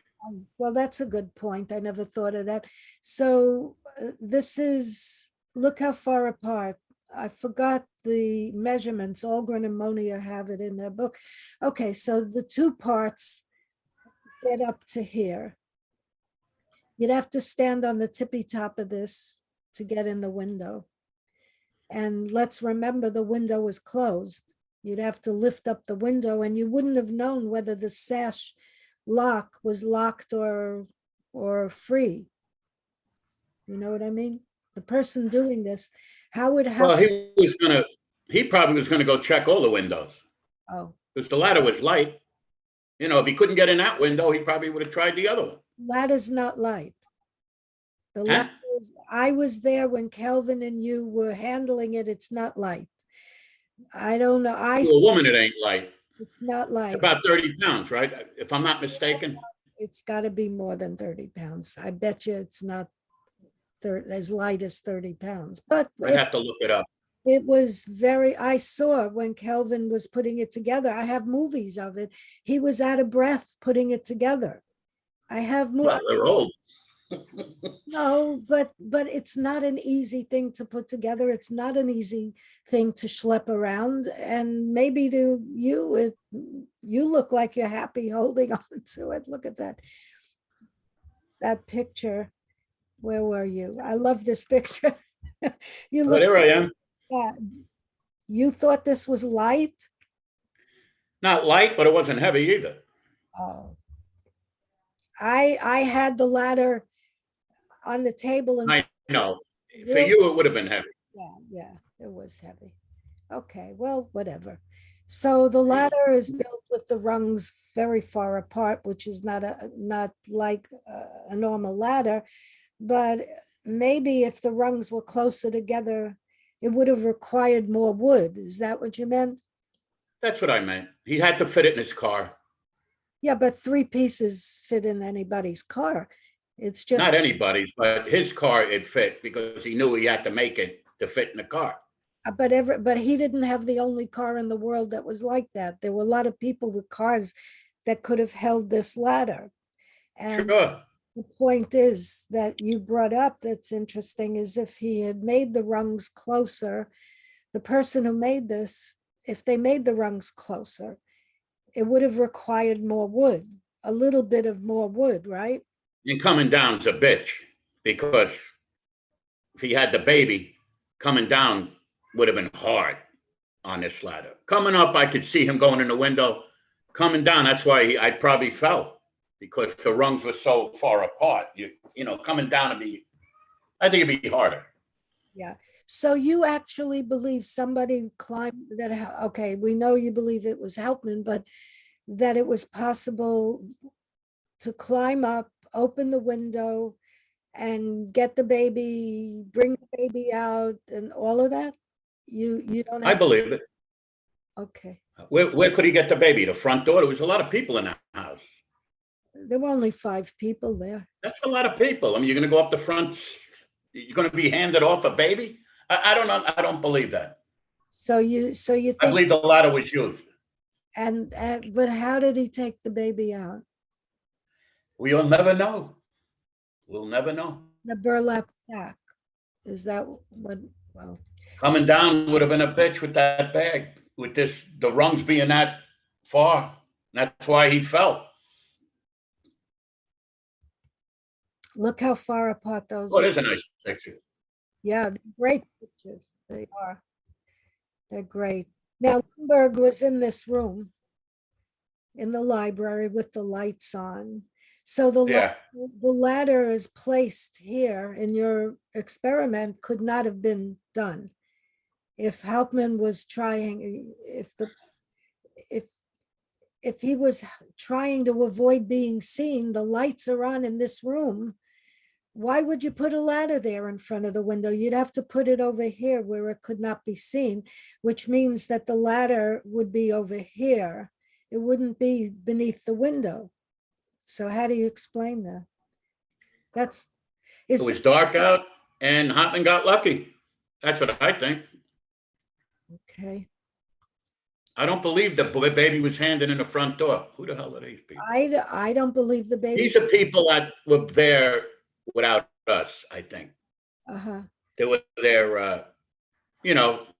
Well, that's a good point. I never thought of that. So this is, look how far apart. I forgot the measurements. Algren and Monier have it in their book. Okay, so the 2 parts get up to here. You'd have to stand on the tippy top of this to get in the window. And let's remember the window was closed. You'd have to lift up the window and you wouldn't have known whether the sash lock was locked or free. You know what I mean? The person doing this, how would Well, help? he probably was gonna go check all the windows Oh, because the ladder was light. You know, if he couldn't get in that window, he probably would have tried the other one. ladder's not light. The Huh? ladder I was there when Kelvin and you were handling it. It's not light. I don't know. To a woman, it ain't light. It's not It's light. about 30 pounds, right? If I'm not mistaken. It's got to be more than 30 pounds. I bet you it's not as light as 30 pounds, but I'd have to look it up. it was very, I saw when Kelvin was putting it together. I have movies of it. He was out of breath putting it together. I have Well, they're old. No, but it's not an easy thing to put together. It's not an easy thing to schlep around. And maybe to you, you look like you're happy holding on to it. Look at that. That picture. Where were you? I love this picture. You Oh, look, there I am. you thought this was light? Not light, but it wasn't heavy either. Oh. I had the ladder on the table and I know. For you, it would have been heavy. yeah, it was heavy. Okay, well, whatever. So the ladder is built with the rungs very far apart, which is not like a normal ladder, but maybe if the rungs were closer together, it would have required more wood. Is that what you meant? That's what I meant. He had to fit it in his car. Yeah, but 3 pieces fit in anybody's car. It's just, Not anybody's, but his car, it fit because he knew he had to make it to fit in the car. but he didn't have the only car in the world that was like that. There were a lot of people with cars that could have held this ladder. And Sure. the point is that you brought up that's interesting is if he had made the rungs closer, the person who made this, if they made the rungs closer, it would have required more wood, a little bit of more wood, right? And coming down's a bitch because if he had the baby, coming down would have been hard on this ladder. Coming up, I could see him going in the window. Coming down, that's why I probably fell because the rungs were so far apart. You know, coming down I think it'd be harder. Yeah. So you actually believe somebody climbed that, okay, we know you believe it was Hauptmann, but that it was possible to climb up, open the window and get the baby, bring the baby out and all of that? You don't I have, believe it. okay. Where could he get the baby? The front door? There was a lot of people in that house. There were only 5 people there. That's a lot of people. I mean, you're going to go up the front. You're going to be handed off a baby. I don't know. I don't believe that. So you I think, believe the ladder was used. and but how did he take the baby out? We'll never know. We'll never know. In a burlap sack? Is that what, well, Coming down would have been a bitch with that bag, with the rungs being that far. That's why he fell. look how far apart those Oh, it are. is a nice picture. Yeah, they're great pictures. They are. They're great. Now, Lindbergh was in this room in the library with the lights on. So Yeah, the ladder is placed here in your experiment could not have been done. If Hauptmann was trying, if if he was trying to avoid being seen, the lights are on in this room. Why would you put a ladder there in front of the window? You'd have to put it over here where it could not be seen, which means that the ladder would be over here. It wouldn't be beneath the window. So how do you explain that? That's, it is, was dark out and Hauptmann got lucky. That's what I think. okay. I don't believe the baby was handed in the front door. Who the hell are these people? I don't believe the baby. These are people that were there without us, I think. Uh-huh, They were there,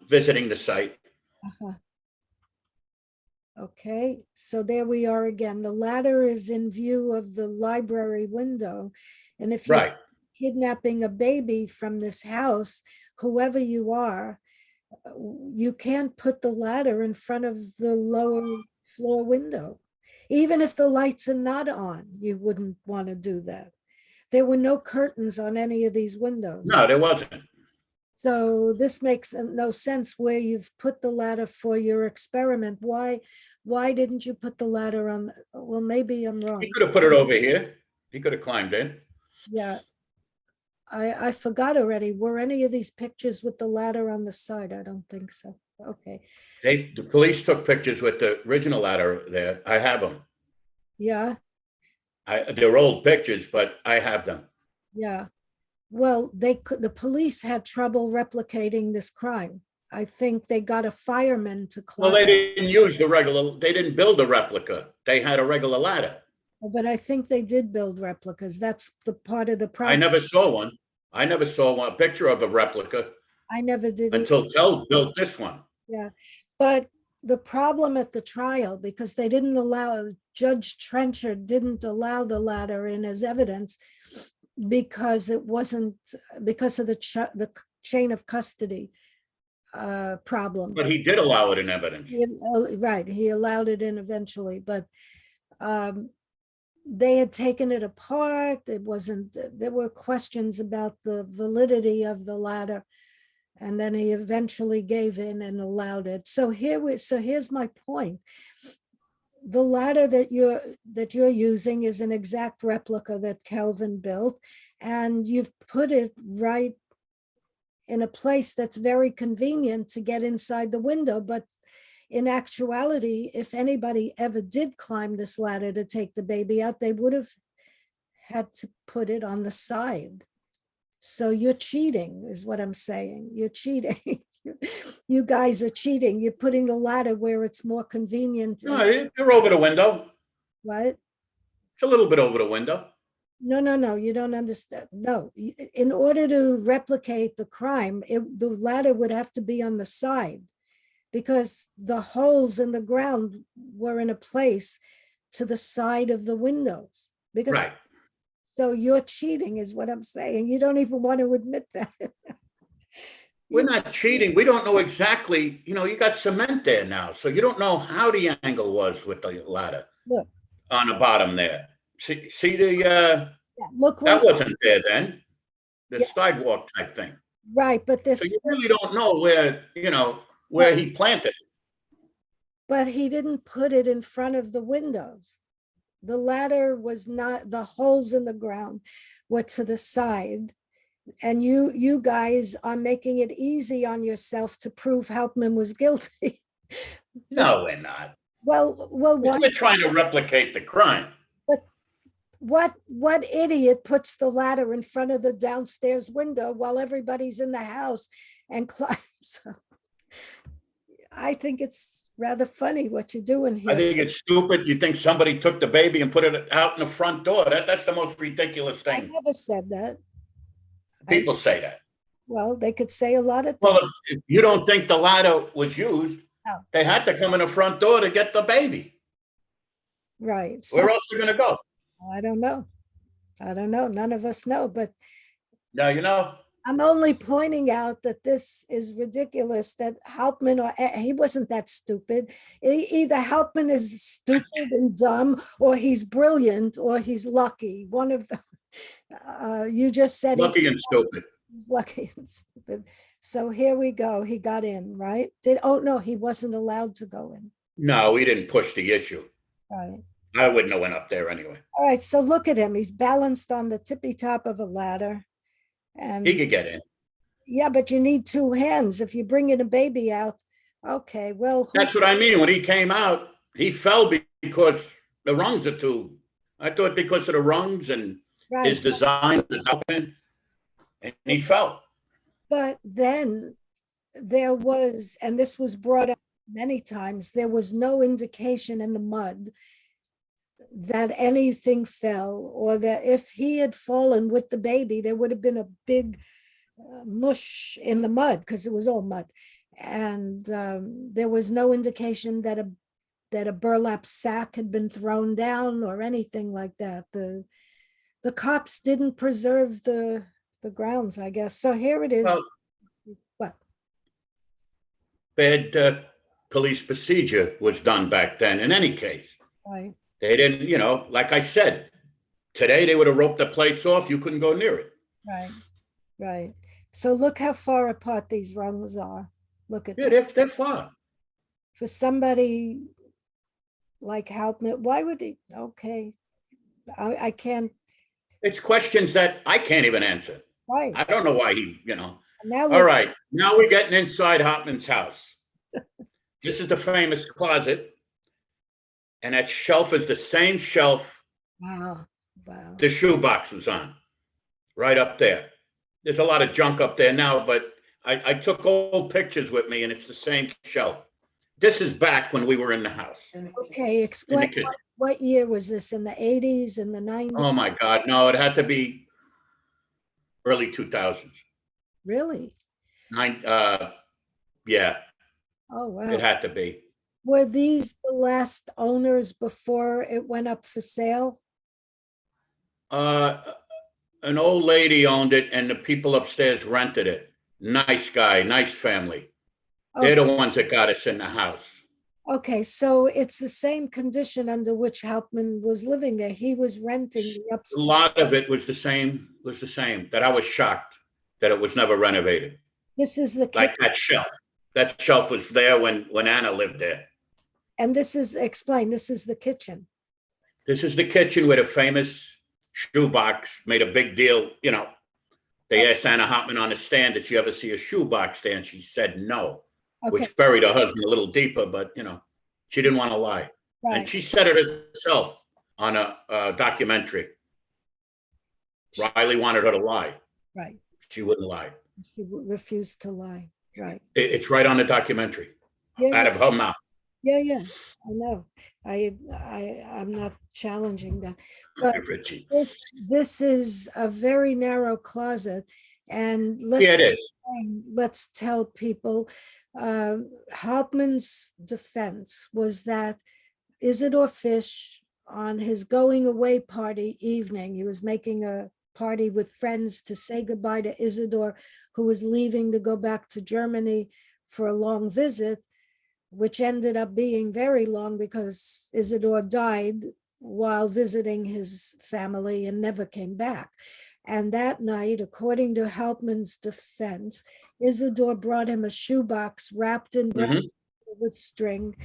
visiting the site. uh-huh. Okay, so there we are again. The ladder is in view of the library window. And if you're Right, kidnapping a baby from this house, whoever you are, you can't put the ladder in front of the lower floor window. Even if the lights are not on, you wouldn't want to do that. There were no curtains on any of these windows. no, there wasn't. So this makes no sense where you've put the ladder for your experiment. Why didn't you put the ladder on? Well, maybe I'm wrong. He could have put it over here. He could have climbed in. Yeah. I forgot already. Were any of these pictures with the ladder on the side? I don't think so. Okay. The police took pictures with the original ladder there. I have them. Yeah. They're old pictures, but I have them. Yeah. Well, the police had trouble replicating this crime. I think they got a fireman to Well, climb, they didn't build a replica. They had a regular ladder. but I think they did build replicas. That's the part of the I problem. never saw one. I never saw a picture of a replica I never did until Tell built this one. Yeah, but the problem at the trial, because they didn't allow, Judge Trencher didn't allow the ladder in as evidence because it wasn't, because of the chain of custody problem. But he did allow it in evidence. Right, he allowed it in eventually, but they had taken it apart. It wasn't, there were questions about the validity of the ladder. And then he eventually gave in and allowed it. So here's my point. The ladder that you're using is an exact replica that Kelvin built, and you've put it right in a place that's very convenient to get inside the window. But in actuality, if anybody ever did climb this ladder to take the baby out, they would have had to put it on the side. So you're cheating, is what I'm saying. You're cheating. You guys are cheating. You're putting the ladder where it's more convenient. No, they're over the window. What? It's a little bit over the window. No, you don't understand. No, in order to replicate the crime, the ladder would have to be on the side because the holes in the ground were in a place to the side of the windows. Because Right. So you're cheating is what I'm saying. You don't even want to admit that. We're not cheating. We don't know exactly, you got cement there now. So you don't know how the angle was with the ladder. Look. On the bottom there. See Yeah, look that where, wasn't there then. The Yeah. sidewalk type thing. right, but So this, you really don't know where he planted it. but he didn't put it in front of the windows. The ladder was not, the holes in the ground were to the side. And you guys are making it easy on yourself to prove Hauptmann was guilty. No, we're not. Well, why? We're trying to replicate the crime. What idiot puts the ladder in front of the downstairs window while everybody's in the house and climbs up? I think it's rather funny what you're doing I here. think it's stupid. You think somebody took the baby and put it out in the front door. That's the most ridiculous I thing. never said that. People say that. Well, they could say a lot of things. Well, if you don't think the ladder was used, No. they had to come in the front door to get the baby. Right. So Where else are they going to go? I don't know. None of us know, but Now, I'm only pointing out that this is ridiculous, that Hauptmann, or he wasn't that stupid. Either Hauptmann is stupid and dumb, or he's brilliant, or he's lucky. One of the, you just said Lucky and stupid. he's lucky and stupid. So here we go. He got in, right? Oh no, he wasn't allowed to go in. No, we didn't push the issue. Right. I wouldn't have went up there anyway. All right, so look at him. He's balanced on the tippy top of a ladder. He And could get in. yeah, but you need two hands. If you're bringing a baby out, okay, well, That's what I mean. When he came out, he fell because the rungs are too. I thought because of the rungs and his right. design, and he fell. But then there was, and this was brought up many times, there was no indication in the mud that anything fell, or that if he had fallen with the baby, there would have been a big mush in the mud, because it was all mud. And there was no indication that a burlap sack had been thrown down or anything like that. The cops didn't preserve the grounds, I guess. So here it is. Well, What? bad police procedure was done back then. In any case, Right. they didn't. Like I said, today they would have roped the place off. You couldn't go near it. Right. Right. So look how far apart these rungs are. Look at Yeah, that. they're far. For somebody like Hauptmann, why would he? Okay. I can't. It's questions that I can't even answer. Right. I don't know why he. Now All right, now we're getting inside Hauptmann's house. This is the famous closet, and that shelf is the same shelf Wow. Wow. the shoebox was on, right up there. There's a lot of junk up there now, but I took old pictures with me, and it's the same shelf. This is back when we were in the house. Okay, explain kitchen. what year was this? In the 80s, in the 90s? Oh my God, no, it had to be early 2000s. Really? Yeah, Oh, wow. it had to be. Were these the last owners before it went up for sale? An old lady owned it, and the people upstairs rented it. Nice guy, nice family. They're the ones that got us in the house. Okay, so it's the same condition under which Hauptmann was living there. He was renting the A upstairs. lot of it was the same, that I was shocked that it was never renovated. This is the Like kitchen, that shelf. That shelf was there when Anna lived there. and this is, explain, this is the kitchen. This is the kitchen where the famous shoebox made a big deal. They asked Anna Hauptmann on the stand, did she ever see a shoebox there? And she said no, Okay, which buried her husband a little deeper, but she didn't want to lie. And right, she said it herself on a documentary. Riley wanted her to lie. right. She wouldn't lie. She refused to lie, right. It's right on the documentary, Yeah, out of her mouth. yeah, I know. I'm not challenging that. But Richie. this is a very narrow closet, and Yeah, it is. let's tell people, Hauptmann's defense was that Isidore Fish, on his going away party evening, he was making a party with friends to say goodbye to Isidore, who was leaving to go back to Germany for a long visit, which ended up being very long because Isidore died while visiting his family and never came back. And that night, according to Hauptmann's defense, Isidore brought him a shoebox wrapped in brown paper with string.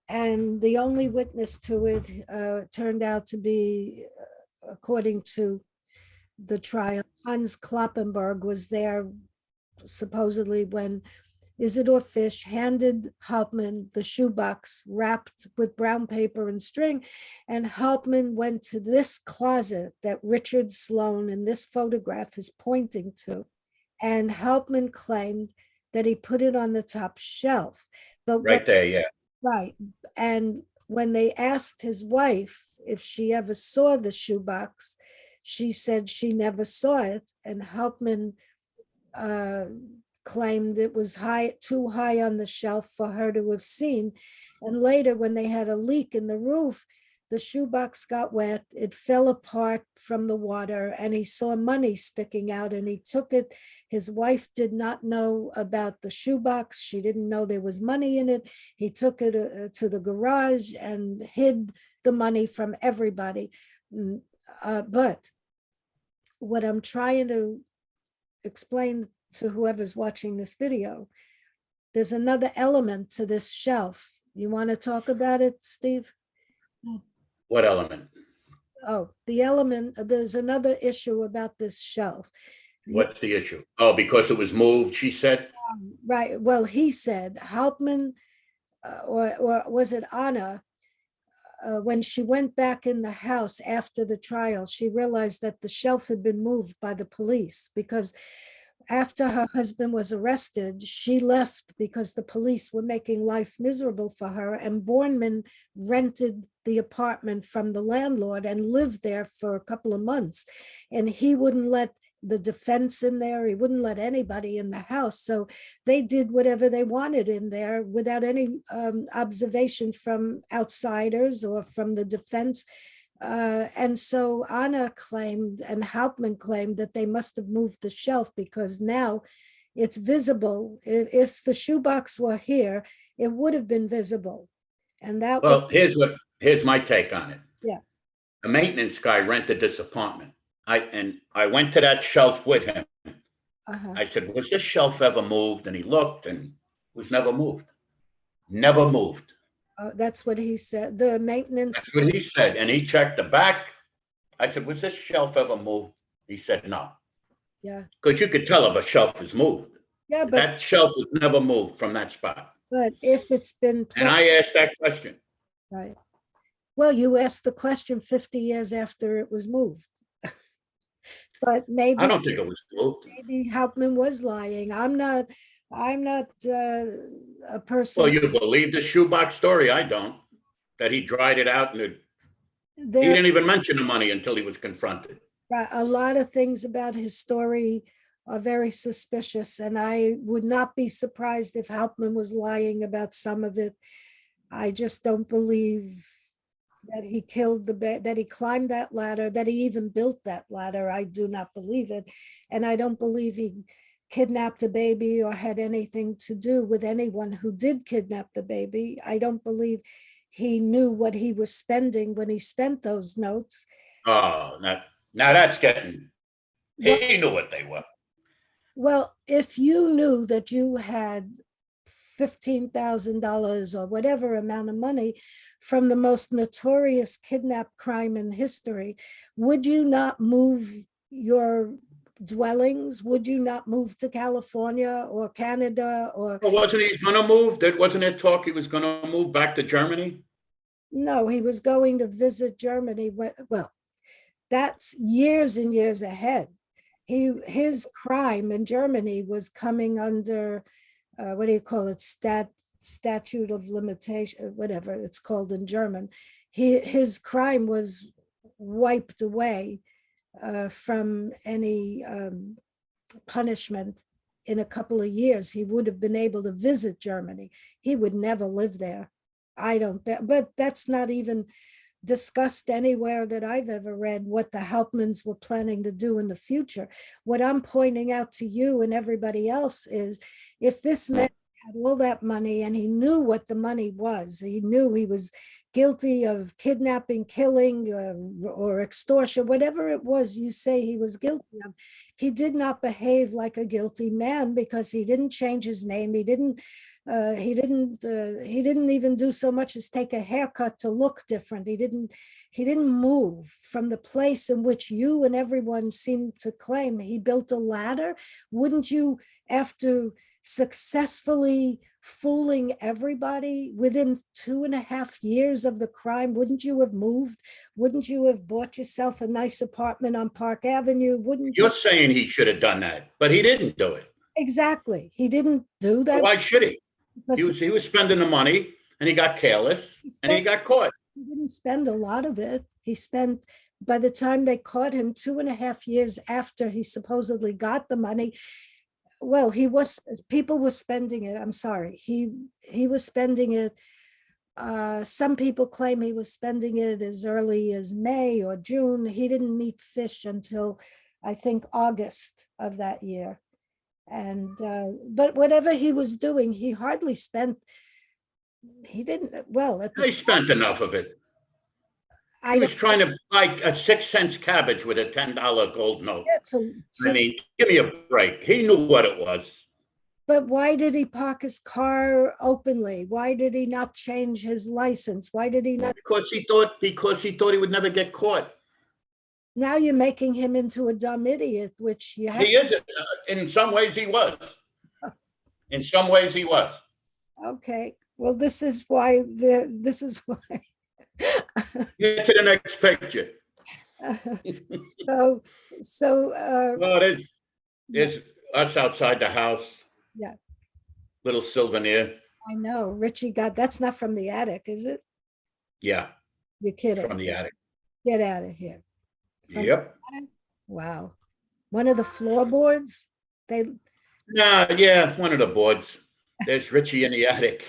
And the only witness to it turned out to be, according to the trial, Hans Kloppenberg was there supposedly when Isidore Fish handed Hauptmann the shoebox wrapped with brown paper and string, and Hauptmann went to this closet that Richard Sloan in this photograph is pointing to, and Hauptmann claimed that he put it on the top shelf. But Right there, yeah. right, and when they asked his wife if she ever saw the shoebox, she said she never saw it, and Hauptmann claimed it was too high on the shelf for her to have seen. And later, when they had a leak in the roof, the shoebox got wet, it fell apart from the water, and he saw money sticking out, and he took it. His wife did not know about the shoebox. She didn't know there was money in it. He took it to the garage and hid the money from everybody. But what I'm trying to explain to whoever's watching this video, there's another element to this shelf. You want to talk about it, Steve? What element? Oh, the element, there's another issue about this shelf. What's the issue? Oh, because it was moved, she said? Right, well, he said, Hauptmann, or was it Anna, when she went back in the house after the trial, she realized that the shelf had been moved by the police, because after her husband was arrested, she left because the police were making life miserable for her, and Bornman rented the apartment from the landlord and lived there for a couple of months. And he wouldn't let the defense in there, he wouldn't let anybody in the house. So they did whatever they wanted in there without any observation from outsiders or from the defense. And so Anna claimed, and Hauptmann claimed, that they must have moved the shelf because now it's visible. If the shoebox were here, it would have been visible. And that Well, here's my take on it. Yeah. The maintenance guy rented this apartment. I went to that shelf with him. I said, was this shelf ever moved? And he looked and was never moved. Never moved. That's what he said. The maintenance. That's what he said. And he checked the back. I said, was this shelf ever moved? He said, no. Yeah. Because you could tell if a shelf is moved. Yeah, but That shelf was never moved from that spot. if it's been And I asked that question. right. Well, you asked the question 50 years after it was moved. But maybe I don't think it was moved. maybe Hauptmann was lying. I'm not a person. Well, you believe the shoebox story? I don't. That he dried it out and he There didn't even mention the money until he was confronted. are a lot of things about his story are very suspicious, and I would not be surprised if Hauptmann was lying about some of it. I just don't believe that he killed that he climbed that ladder, that he even built that ladder. I do not believe it. And I don't believe he kidnapped a baby or had anything to do with anyone who did kidnap the baby. I don't believe he knew what he was spending when he spent those notes. Oh, now that's getting, he knew what they were. Well, if you knew that you had $15,000 or whatever amount of money from the most notorious kidnap crime in history, would you not move your dwellings? Would you not move to California or Canada or? Well, wasn't he going to move? Wasn't there talk he was going to move back to Germany? No, he was going to visit Germany. Well, that's years and years ahead. His crime in Germany was coming under what do you call it? Statute of limitation, whatever it's called in German. His crime was wiped away from any punishment in a couple of years. He would have been able to visit Germany. He would never live there. I don't, but that's not even discussed anywhere that I've ever read what the Hauptmanns were planning to do in the future. What I'm pointing out to you and everybody else is, if this man had all that money and he knew what the money was, he knew he was guilty of kidnapping, killing, or extortion, whatever it was you say he was guilty of, he did not behave like a guilty man, because he didn't change his name. He didn't even do so much as take a haircut to look different. He didn't move from the place in which you and everyone seem to claim he built a ladder. Wouldn't you, after successfully fooling everybody within 2.5 years of the crime, wouldn't you have moved? Wouldn't you have bought yourself a nice apartment on Park Avenue? Wouldn't you? You're saying he should have done that, but he didn't do it. Exactly. He didn't do So that. why should he? Because He was spending the money and he got careless and he got caught. he didn't spend a lot of it. He spent, by the time they caught him, 2.5 years after he supposedly got the money. Well, people were spending it. I'm sorry. He was spending it Some people claim he was spending it as early as May or June. He didn't meet fish until, I think, August of that year. And, but whatever he was doing, he hardly spent, he didn't, well, at He the, spent enough of it. I He know, was trying to buy a 6-cent cabbage with a $10 gold note. I mean, give me a break. He knew what it was. but why did he park his car openly? Why did he not change his license? Why did he not? Because he thought he would never get caught. Now you're making him into a dumb idiot, which you have. He is, in some ways he was. In some ways he was. Okay, well, this is why, this is why. Get to the next picture. So, Well, there's us outside the house. Yeah. Little souvenir. I know, Richie that's not from the attic, is it? Yeah, You're kidding. from the attic. Get out of here. From the Yep. attic? Wow. One of the floorboards? Yeah, one of the boards. There's Richie in the attic.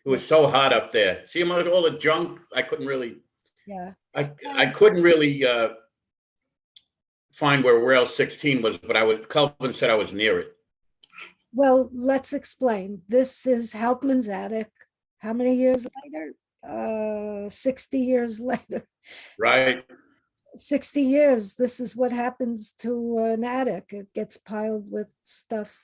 It was so hot up there. See him with all the junk? I couldn't really, Yeah. I couldn't really find where rail 16 was, but Calvin said I was near it. Well, let's explain. This is Hauptmann's attic. How many years later? 60 years later. Right. 60 years. This is what happens to an attic. It gets piled with stuff.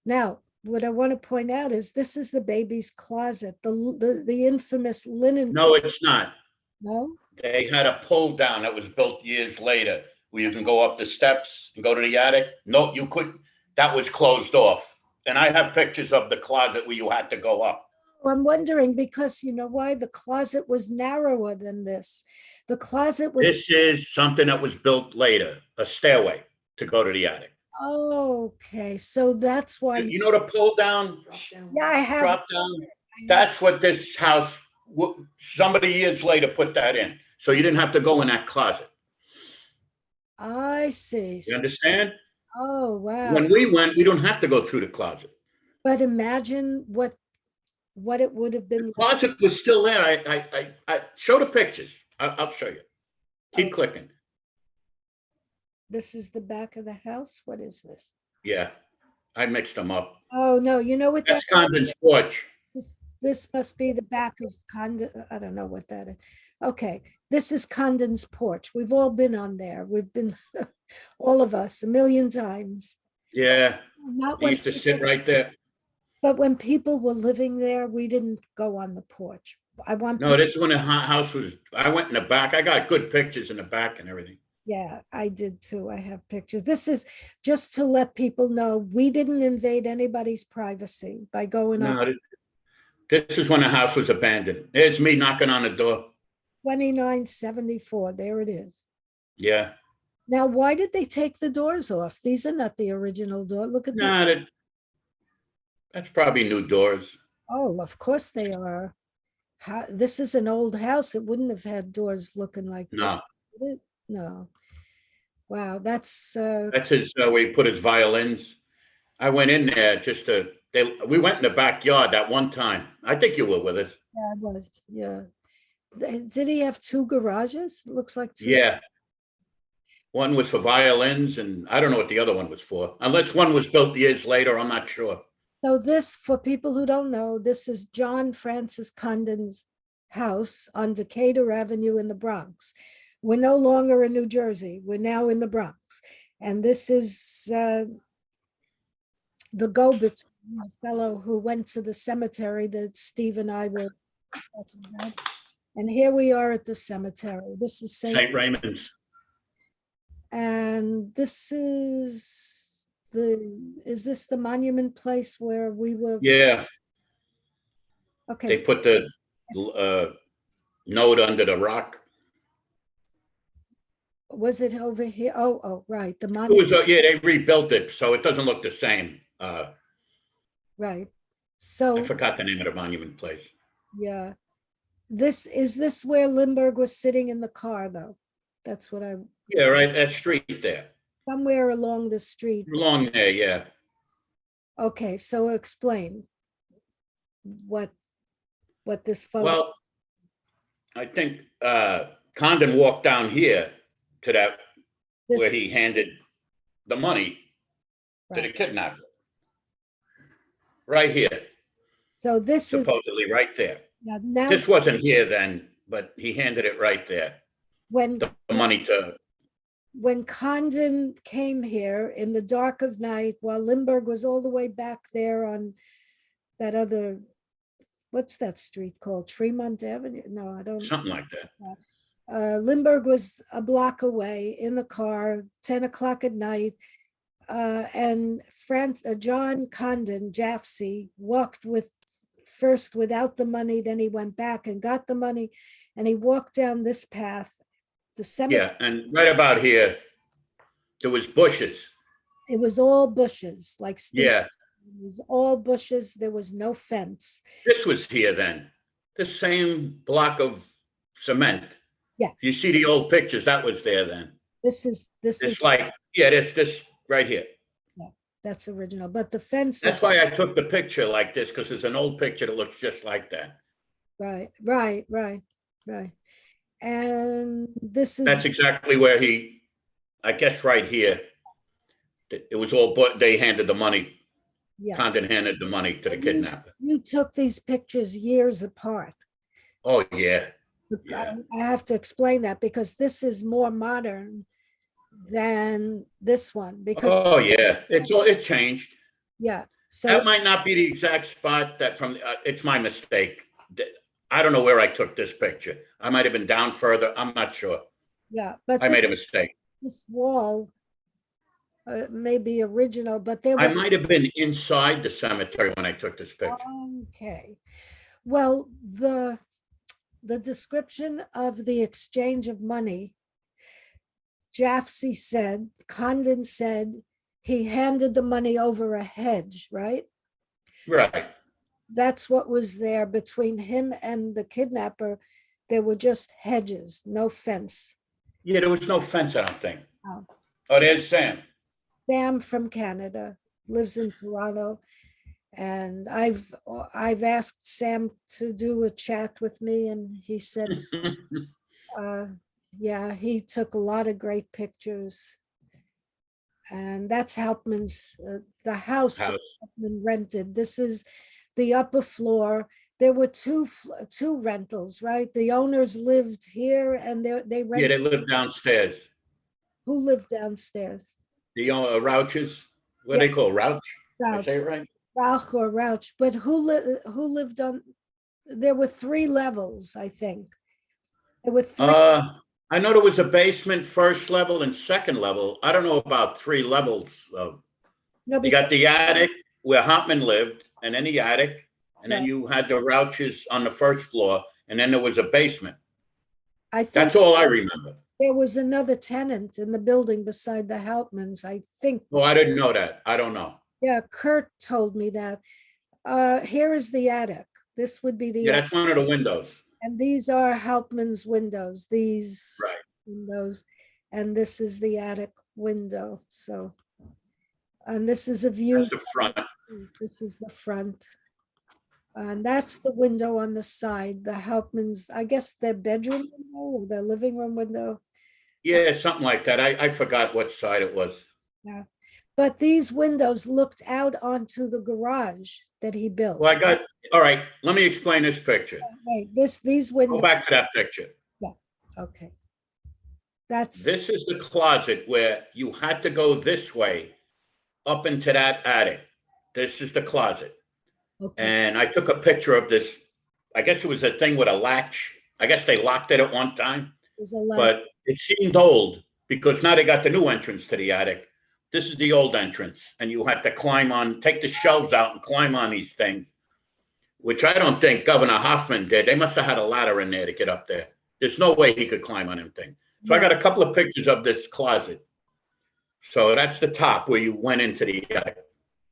Now, what I want to point out is this is the baby's closet, the infamous linen. No, it's not. No? They had a pull down that was built years later where you can go up the steps and go to the attic. No, you couldn't. That was closed off. And I have pictures of the closet where you had to go up. I'm wondering because you know why? The closet was narrower than this. The closet was. This is something that was built later, a stairway to go to the attic. Okay, so that's why. You know the pull down, Yeah, I have. drop down? That's what this house, somebody years later put that in. So you didn't have to go in that closet. I see. You understand? Oh, wow. When we went, we don't have to go through the closet. But imagine what it would have been. The closet was still there. I show the pictures. I'll show you. Keep clicking. This is the back of the house. What is this? Yeah, I mixed them up. Oh, no, you know what That's Condon's porch. this must be the back of Condon. I don't know what that is. Okay, this is Condon's porch. We've all been on there. We've been, all of us, a million times. Yeah, Not he when used to sit right there. But when people were living there, we didn't go on the porch. No, this is when the house was, I went in the back. I got good pictures in the back and everything. Yeah, I did too. I have pictures. This is just to let people know we didn't invade anybody's privacy by going on No, this is when the house was abandoned. There's me knocking on the door. 2974. There it is. Yeah. Now, why did they take the doors off? These are not the original door. Look at that. No, that's probably new doors. Oh, of course they are. This is an old house. It wouldn't have had doors looking like No, that. No. Wow, that's his, where he put his violins. I went in there we went in the backyard that one time. I think you were with us. yeah, it was. Yeah. Did he have two garages? It looks like two. Yeah. One was for violins and I don't know what the other one was for. Unless one was built years later, I'm not sure. So this, for people who don't know, this is John Francis Condon's house on Decatur Avenue in the Bronx. We're no longer in New Jersey. We're now in the Bronx. And this is the go-between, fellow who went to the cemetery that Steve and I were talking about. And here we are at the cemetery. This is St. Raymond's. And this is this the monument place where we were? Yeah. Okay. They put the note under the rock. Was it over here? Oh, right. The It monument. was, yeah, they rebuilt it, so it doesn't look the same. Right. I So, forgot the name of the monument place. yeah. Is this where Lindbergh was sitting in the car, though? That's what Yeah, right, that street there. somewhere along the street. Along there, yeah. Okay, so explain what this photo. Well, I think Condon walked down here to that, This, where he handed the money to the right. kidnapper. Right here, So this is, supposedly right there. now, This wasn't here then, but he handed it right there, when, the money to, when Condon came here in the dark of night, while Lindbergh was all the way back there on that other, what's that street called? Tremont Avenue? No, I don't. something like that. Lindbergh was a block away in the car, 10 o'clock at night. And John Condon, Jaffe, walked first without the money, then he went back and got the money, and he walked down this path, the cemetery. Yeah, and right about here, there was bushes. It was all bushes, like Steve. Yeah, It was all bushes. There was no fence. this was here then. The same block of cement. Yeah. If you see the old pictures, that was there then. This is It's like, yeah, this right here. that's original, but the fence. That's why I took the picture like this, because there's an old picture that looks just like that. Right. And this is. That's exactly where he, I guess right here, it was all, but they handed the money, Yeah. Condon handed the money to the kidnapper. You took these pictures years apart. Oh, yeah. Yeah. I have to explain that because this is more modern than this one because, Oh, yeah, it changed. yeah, so, That might not be the exact spot that from, it's my mistake. I don't know where I took this picture. I might have been down further. I'm not sure. yeah, but I made a mistake. this wall may be original, but there I was, might have been inside the cemetery when I took this picture. okay. Well, the description of the exchange of money, Jaffe said, Condon said, he handed the money over a hedge, right? Right. That's what was there between him and the kidnapper. There were just hedges, no fence. Yeah, there was no fence, I don't think. Oh. Oh, there's Sam. Sam from Canada, lives in Toronto. And I've asked Sam to do a chat with me, and he said, yeah, he took a lot of great pictures. And that's Hauptmann's, the house that Hauptmann rented. This is the upper floor. There were two rentals, right? The owners lived here and they rented. Yeah, they lived downstairs. Who lived downstairs? The Rouches, what do they call Rouch? Did I say it right? Rauch or Rouch, but who lived on, there were 3 levels, I think. There were 3. I know there was a basement, first level and second level. I don't know about 3 levels of. No, You got the attic where Hauptmann lived, and then the attic, and then you had the Rouches on the first floor, and then there was a basement. I think That's all I remember. there was another tenant in the building beside the Hauptmanns, I think. Oh, I didn't know that. I don't know. Yeah, Kurt told me that. Here is the attic. This would be the Yeah, attic. that's one of the windows. And these are Hauptmann's windows, these Right. windows. And this is the attic window. So, and this is a view. That's the front. This is the front. And that's the window on the side, the Hauptmann's, I guess their bedroom window or their living room window. Yeah, something like that. I forgot what side it was. Yeah. But these windows looked out onto the garage that he built. Well, all right, let me explain this picture. Wait, these windows. Go back to that picture. Okay. That's, This is the closet where you had to go this way up into that attic. This is the closet. okay. And I took a picture of this. I guess it was a thing with a latch. I guess they locked it at one time, There's a lot. but it seemed old because now they got the new entrance to the attic. This is the old entrance, and you had to climb on, take the shelves out and climb on these things, which I don't think Governor Hoffman did. They must have had a ladder in there to get up there. There's no way he could climb on them things. So I got a couple of pictures of this closet. So that's the top where you went into the attic.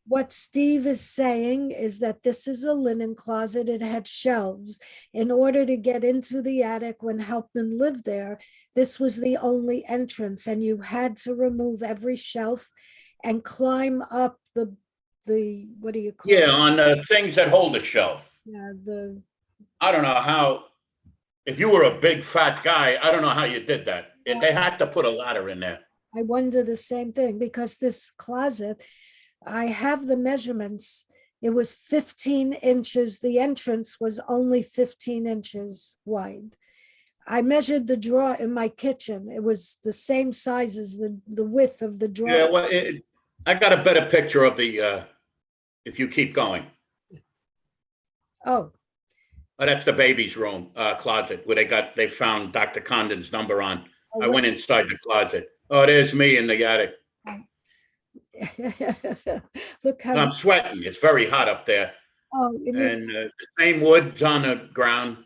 What Steve is saying is that this is a linen closet. It had shelves. In order to get into the attic when Hauptmann lived there, this was the only entrance, and you had to remove every shelf and climb up the what do you call it? Yeah, on the things that hold the shelf. Yeah, I don't know how if you were a big fat guy, I don't know how you did that. They had to put a ladder in there. I wonder the same thing, because this closet, I have the measurements. It was 15 inches. The entrance was only 15 inches wide. I measured the drawer in my kitchen. It was the same size as the width of the drawer. Yeah, well, I got a better picture of the, if you keep going. Oh, Oh, that's the baby's room, closet, where they found Dr. Condon's number on. I went inside the closet. Oh, there's me in the attic. look how. I'm sweating. It's very hot up there. Oh, And the same wood's on the ground.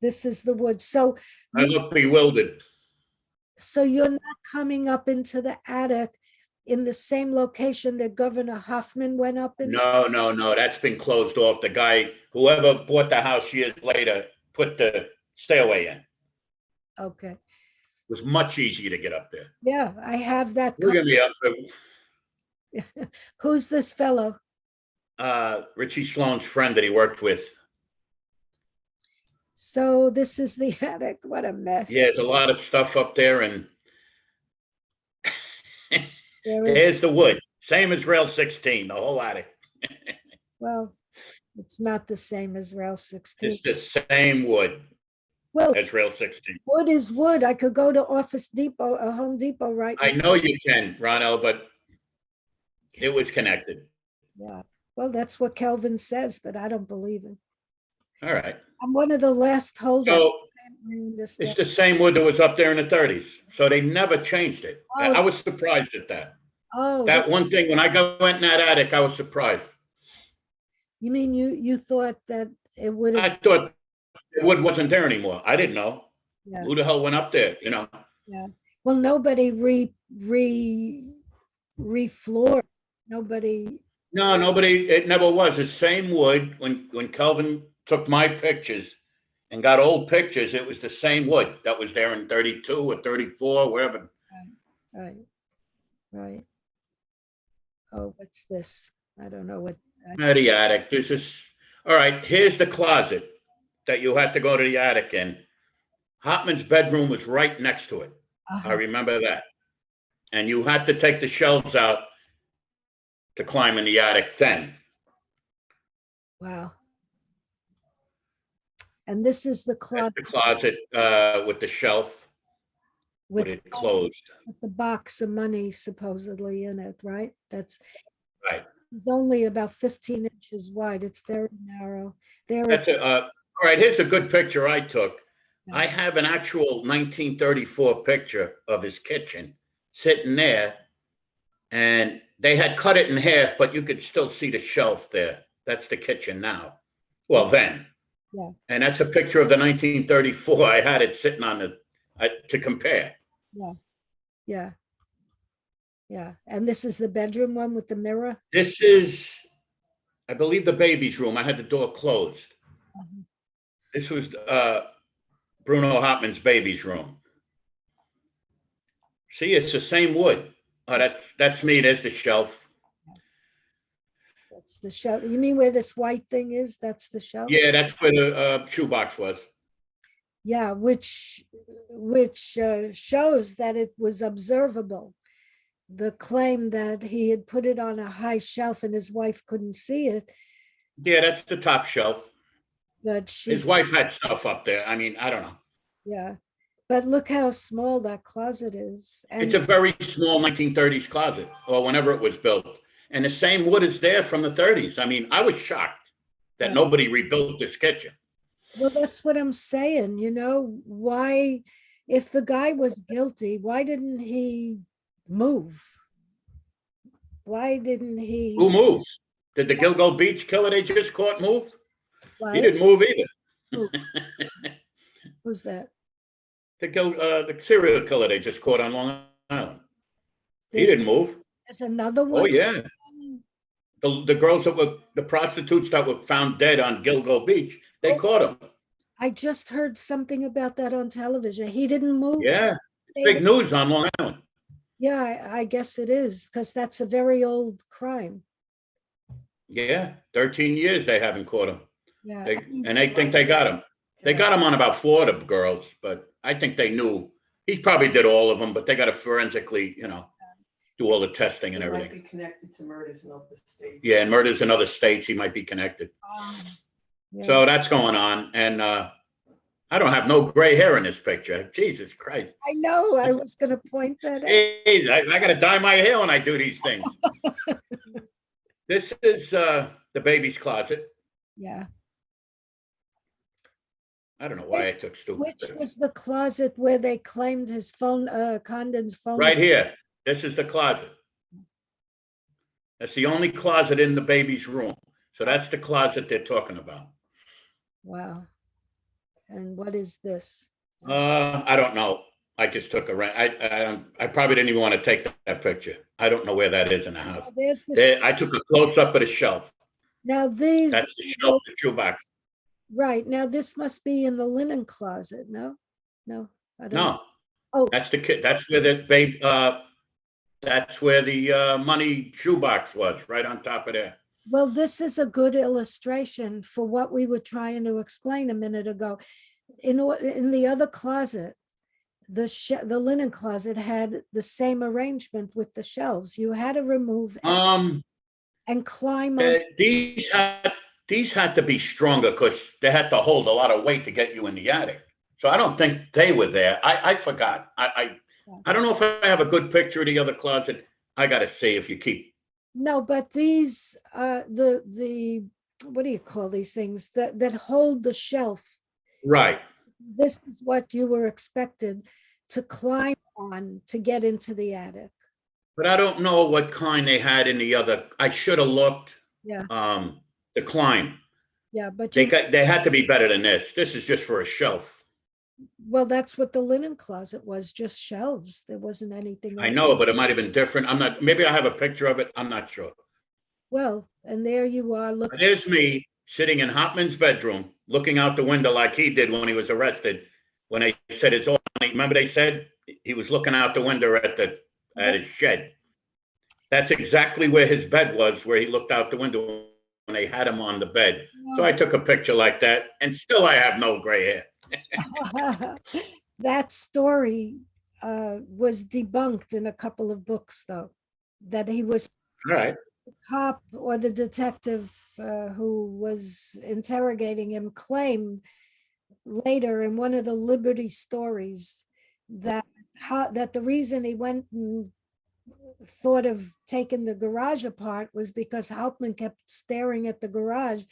this is the wood. So, I look bewildered. so you're not coming up into the attic in the same location that Governor Hoffman went up in? No, that's been closed off. The guy, whoever bought the house years later, put the stairway in. Okay. It was much easier to get up there. Yeah, I have that. Look at me up Who's this fellow? there. Richie Sloan's friend that he worked with. So this is the attic. What a mess. Yeah, there's a lot of stuff up there, and There is- there's the wood. Same as Rail 16, the whole attic. well, it's not the same as Rail 16. It's the same wood Well, as Rail 16. wood is wood. I could go to Office Depot, Home Depot right I now. know you can, Ronald, but it was connected. Yeah. Well, that's what Kelvin says, but I don't believe him. All right. I'm one of the last holdouts. So I understand. it's the same wood that was up there in the 30s. So they never changed it. Oh. I was surprised at that. Oh, That one thing, when I went in that attic, I was surprised. you mean you thought that it would have, I thought the wood wasn't there anymore. I didn't know. yeah, Who the hell went up there, you know? yeah. Well, nobody refloored. Nobody, No, nobody, it never was. The same wood. When Kelvin took my pictures and got old pictures, it was the same wood that was there in 32 or 34, wherever. right, right. Oh, what's this? I don't know what. The attic. This is, all right, here's the closet that you had to go to the attic in. Hauptmann's bedroom was right next to it. I Uh-huh. remember that. And you had to take the shelves out to climb in the attic then. Wow. And this is the That's closet the closet with the shelf, with but it closed. the box of money supposedly in it, right? That's Right. it's only about 15 inches wide. It's very narrow. There, That's all right, here's a good picture I took. Yeah. I have an actual 1934 picture of his kitchen sitting there. And they had cut it in half, but you could still see the shelf there. That's the kitchen now. Well, then. Yeah. And that's a picture of the 1934. I had it sitting on the, to compare. yeah. Yeah. And this is the bedroom one with the mirror. This is, I believe, the baby's room. I had the door closed. Mhm. This was Bruno Hauptmann's baby's room. See, it's the same wood. Oh, that's me. There's the shelf. That's the shelf. You mean where this white thing is? That's the shelf? Yeah, that's where the shoebox was. Yeah, which shows that it was observable. The claim that he had put it on a high shelf and his wife couldn't see it, Yeah, that's the top shelf. but she, His wife had stuff up there. I mean, I don't know. yeah. But look how small that closet is. It's a And very small 1930s closet, or whenever it was built. And the same wood is there from the 30s. I mean, I was shocked that Yeah. nobody rebuilt this kitchen. well, that's what I'm saying, why, if the guy was guilty, why didn't he move? Why didn't he? Who moves? Did the Gilgo Beach killer they just caught move? why- He didn't move either. Who's that? The serial killer they just caught on Long Island. He There's- didn't move. There's another one. Oh, yeah. The girls the prostitutes that were found dead on Gilgo Beach, they Oh. caught them. I just heard something about that on television. He didn't move. Yeah, They- big news on Long Island. Yeah, I guess it is, because that's a very old crime. Yeah, 13 years they haven't caught him. Yeah. They, and he's- and they think they got him. They got him on about 4 of the girls, but I think they knew. He probably did all of them, but they got to forensically, do all the testing and He might everything. be connected to murders in other states. Yeah, and murders in other states, he might be connected. Yeah. So that's going on. And I don't have no gray hair in this picture. Jesus Christ. I know, I was gonna point that out. Jeez, I got to dye my hair when I do these things. This is the baby's closet. Yeah. I don't know why I took stupid Which pictures. was the closet where they claimed his phone, Condon's phone? Right here. This is the closet. That's the only closet in the baby's room. So that's the closet they're talking about. Wow. And what is this? I don't know. I just took a rent. I probably didn't even want to take that picture. I don't know where that is in the house. Oh, there's the, There, I took a close up of the shelf. now these, That's the shelf, the shoebox. right, now this must be in the linen closet, no? No, I don't. No, Oh, that's the kid. That's where the babe. That's where the money shoebox was, right on top of there. well, this is a good illustration for what we were trying to explain a minute ago. In the other closet, the linen closet had the same arrangement with the shelves. You had to remove and climb up. These had to be stronger because they had to hold a lot of weight to get you in the attic. So I don't think they were there. I forgot. I don't know if I have a good picture of the other closet. I got to see if you keep. No, but these, the, what do you call these things that hold the shelf? Right. This is what you were expected to climb on to get into the attic. But I don't know what kind they had in the other. I should have looked. Yeah. The climb. Yeah, but They had to be better than this. This is just for a shelf. well, that's what the linen closet was, just shelves. There wasn't anything I else. know, but it might have been different. I'm not, maybe I have a picture of it. I'm not sure. Well, and there you are But looking. there's me sitting in Hauptmann's bedroom, looking out the window like he did when he was arrested. When they said it's all, remember they said he was looking out the window at his shed. That's exactly where his bed was, where he looked out the window when they had him on the bed. So I took a picture like that, and still I have no gray hair. That story was debunked in a couple of books, though, that he was All right. the cop or the detective who was interrogating him claimed later in one of the Liberty stories that that the reason he went and thought of taking the garage apart was because Hauptmann kept staring at the garage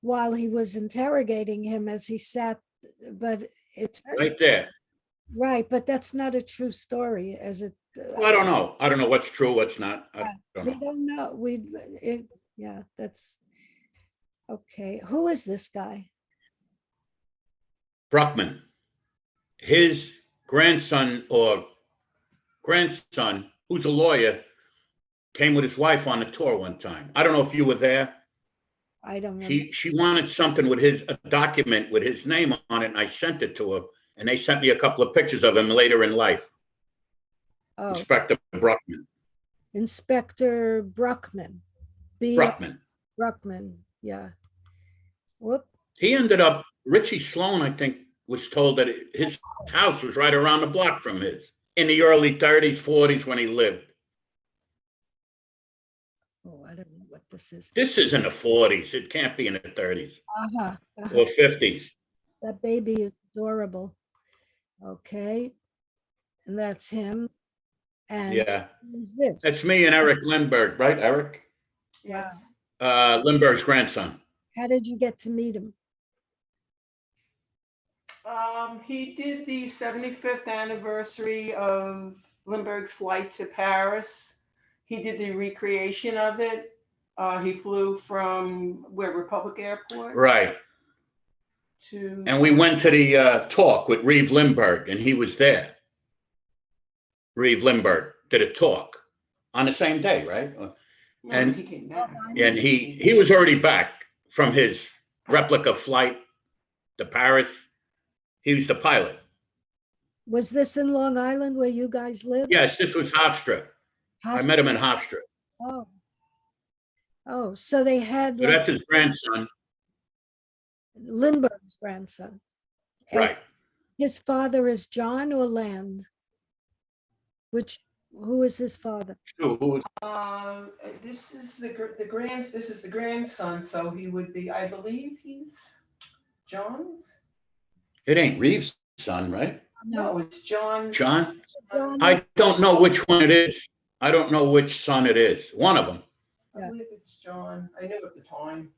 while he was interrogating him as he sat, but it's Right there. right, but that's not a true story, as it. Well, I don't know. I don't know what's true, what's not. I don't We know. don't know. Yeah, that's okay. Who is this guy? Bruckman. His grandson, who's a lawyer, came with his wife on a tour one time. I don't know if you were there. I don't know. She wanted something with a document with his name on it, and I sent it to her. And they sent me a couple of pictures of him later in life. Oh, Inspector Bruckman. Inspector Bruckman. Bruckman. Bruckman, yeah. Whoop. He ended up, Richie Sloan, I think, was told that his house was right around the block from his in the early 30s, 40s when he lived. Oh, I don't know what this is. This is in the 40s. It can't be in the 30s Uh-huh. or 50s. That baby is adorable. Okay. And that's him. And Yeah. who's this? That's me and Eric Lindbergh, right, Eric? Yes. Lindbergh's grandson. How did you get to meet him? He did the 75th anniversary of Lindbergh's flight to Paris. He did the recreation of it. He flew from Republic Airport Right. to. And we went to the talk with Reeve Lindbergh, and he was there. Reeve Lindbergh did a talk on the same day, right? No, and- he came back. And he was already back from his replica flight to Paris. He was the pilot. Was this in Long Island where you guys live? Yes, this was Hofstra. I met him in Hofstra. Oh. Oh, so they had So like that's his grandson. Lindbergh's grandson. Right. His father is John or Land? Who is his father? Who- This is this is the grandson, so he would be, I believe he's John's? It ain't Reeves' son, right? No, it's John's. John? John, I don't know which one it is. I don't know which son it is. One of them. I believe it's John. I knew at the time.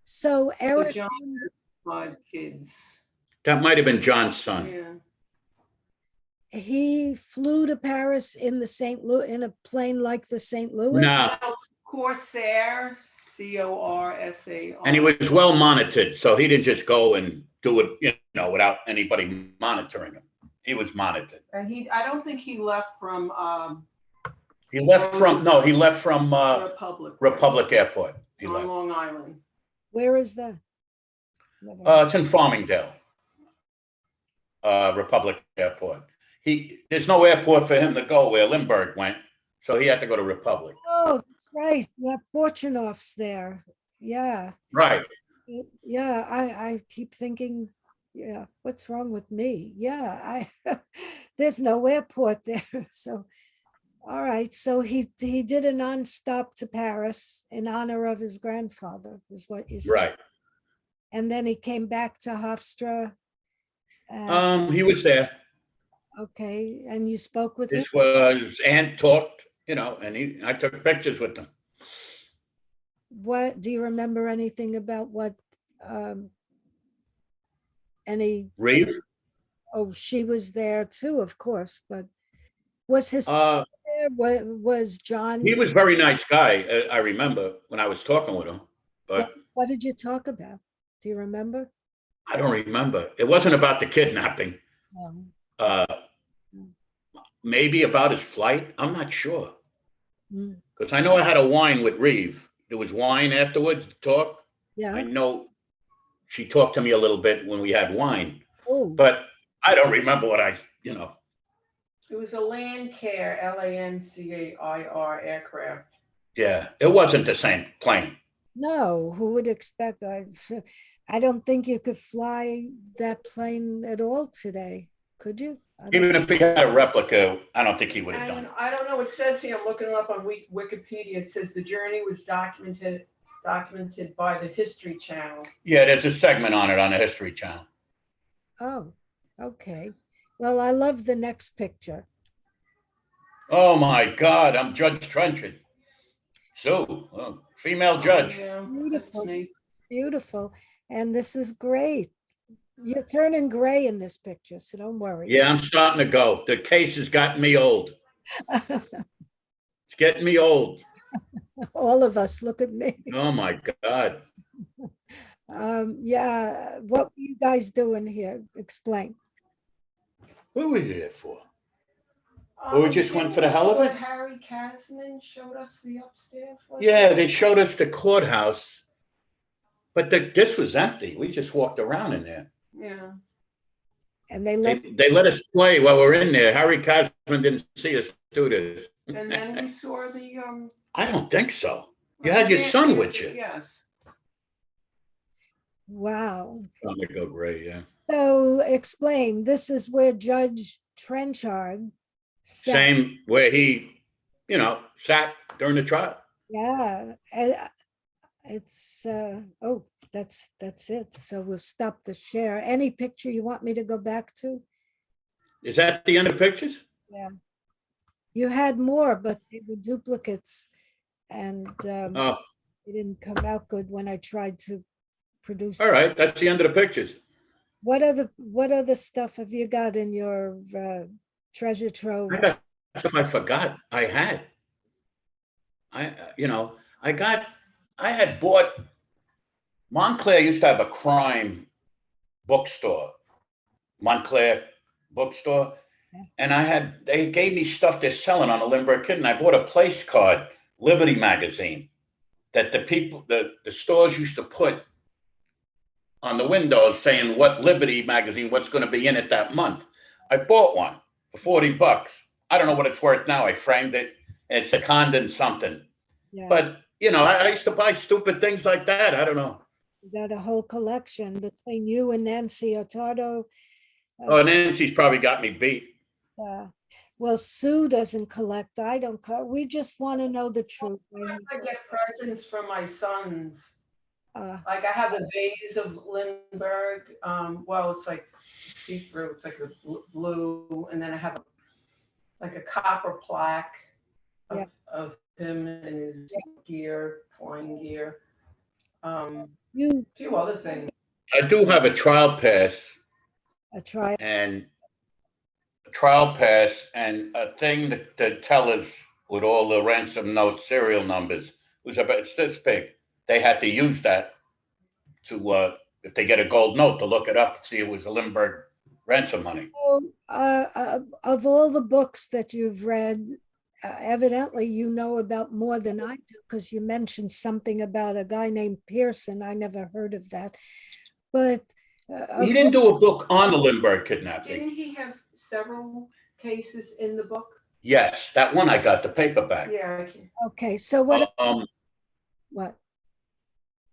So So Eric, John had 5 kids. That might have been John's son. Yeah. he flew to Paris in the St. Louis, in a plane like the St. Louis? No, Corsair, Corsar. and he was well monitored, so he didn't just go and do it, without anybody monitoring him. He was monitored. And I don't think he left from He left from Republic. Republic Airport. He On left. Long Island. Where is that? Never- It's in Farmingdale. Republic Airport. There's no airport for him to go where Lindbergh went, so he had to go to Republic. Oh, that's right. You have Fortunoff's there. Yeah. Right. Yeah, I keep thinking, yeah, what's wrong with me? Yeah, there's no airport there. So, all right. So he did a nonstop to Paris in honor of his grandfather, is what you said. Right. And then he came back to Hofstra. And, He was there. okay, and you spoke with him? His aunt talked, and I took pictures with them. What, do you remember anything about what, any, Reeve? oh, she was there too, of course, but was his, Uh, there? Was John, he was a very nice guy. I remember when I was talking with him, but what did you talk about? Do you remember? I don't remember. It wasn't about the kidnapping. No. Maybe about his flight. I'm not sure. Mm, Because I know I had a wine with Reeve. There was wine afterwards to talk. I yeah. know she talked to me a little bit when we had wine, Oh, but I don't remember what It was a Landcair, Lancair aircraft. yeah, it wasn't the same plane. no, who would expect? I don't think you could fly that plane at all today, could you? I don't- Even if he had a replica, I don't think he would have done And it. I don't know, it says here, I'm looking it up on Wikipedia, it says the journey was documented by the History Channel. Yeah, there's a segment on it on the History Channel. Oh, okay. Well, I love the next picture. Oh my God, I'm Judge Trenchard. Sue, female judge. Yeah, that's Beautiful. me. It's beautiful. And this is great. You're turning gray in this picture, so don't worry. Yeah, I'm starting to go. The case has gotten me old. It's getting me old. All of us, look at me. Oh my God. Yeah, what were you guys doing here? Explain. What were you there for? Or we just went for the hell of it? Harry Kasman showed us the upstairs. was Yeah, it? they showed us the courthouse, but this was empty. We just walked around in there. Yeah. And they let, They let us play while we're in there. Harry Cosman didn't see us do this. And then we saw the, I don't think so. You had your son with you. Yes. wow. I'm gonna go gray, yeah. So explain, this is where Judge Trenchard sat. Same where he, sat during the trial. Yeah, and it's, oh, that's it. So we'll stop the share. Any picture you want me to go back to? Is that the end of the pictures? You had more, but they were duplicates. And Oh, it didn't come out good when I tried to produce. all right. That's the end of the pictures. What other stuff have you got in your treasure trove? I got stuff I forgot I had. I had bought, Montclair used to have a crime bookstore, Montclair bookstore. Yeah. And they gave me stuff they're selling on the Lindbergh Kidnapping. I bought a place card, Liberty magazine, that the stores used to put on the windows saying what Liberty magazine, what's going to be in it that month. I bought one for $40. I don't know what it's worth now. I framed it. It's a Condon something. Yeah. But, I used to buy stupid things like that. I don't know. You got a whole collection between you and Nancy Otardo. Oh, Nancy's probably got me beat. Well, Sue doesn't collect. I don't. We just want to know the truth. Sometimes I get presents from my sons. Uh, Like I have a vase of Lindbergh. Well, it's like see-through. It's like a blue, and then I have like a copper plaque of, Yeah. of him and his gear, flying gear. you A few other things. I do have a trial pass try. and a thing that tell us with all the ransom note serial numbers. It was about, it's this big. They had to use that to, if they get a gold note, to look it up to see it was a Lindbergh ransom money. So, of all the books that you've read, evidently you know about more than I do, because you mentioned something about a guy named Pearson. I never heard of that. But He didn't do a book on the Lindbergh kidnapping. Didn't he have several cases in the book? Yes, that one I got the paperback. Yeah. I can. okay, so what?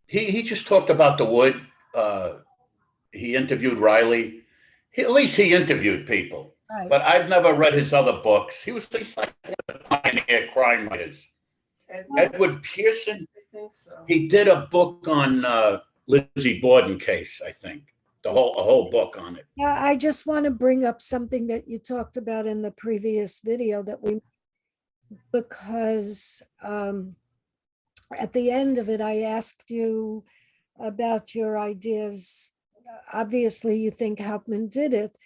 He just talked about the wood. He interviewed Riley. At least he interviewed people. Right. But I've never read his other books. He's like one of the pioneer crime writers. Edward Pearson. I think so. He did a book on Lizzie Borden case, I think. A whole book on it. Yeah, I just want to bring up something that you talked about in the previous video because at the end of it, I asked you about your ideas. Obviously, you think Hauptmann did it,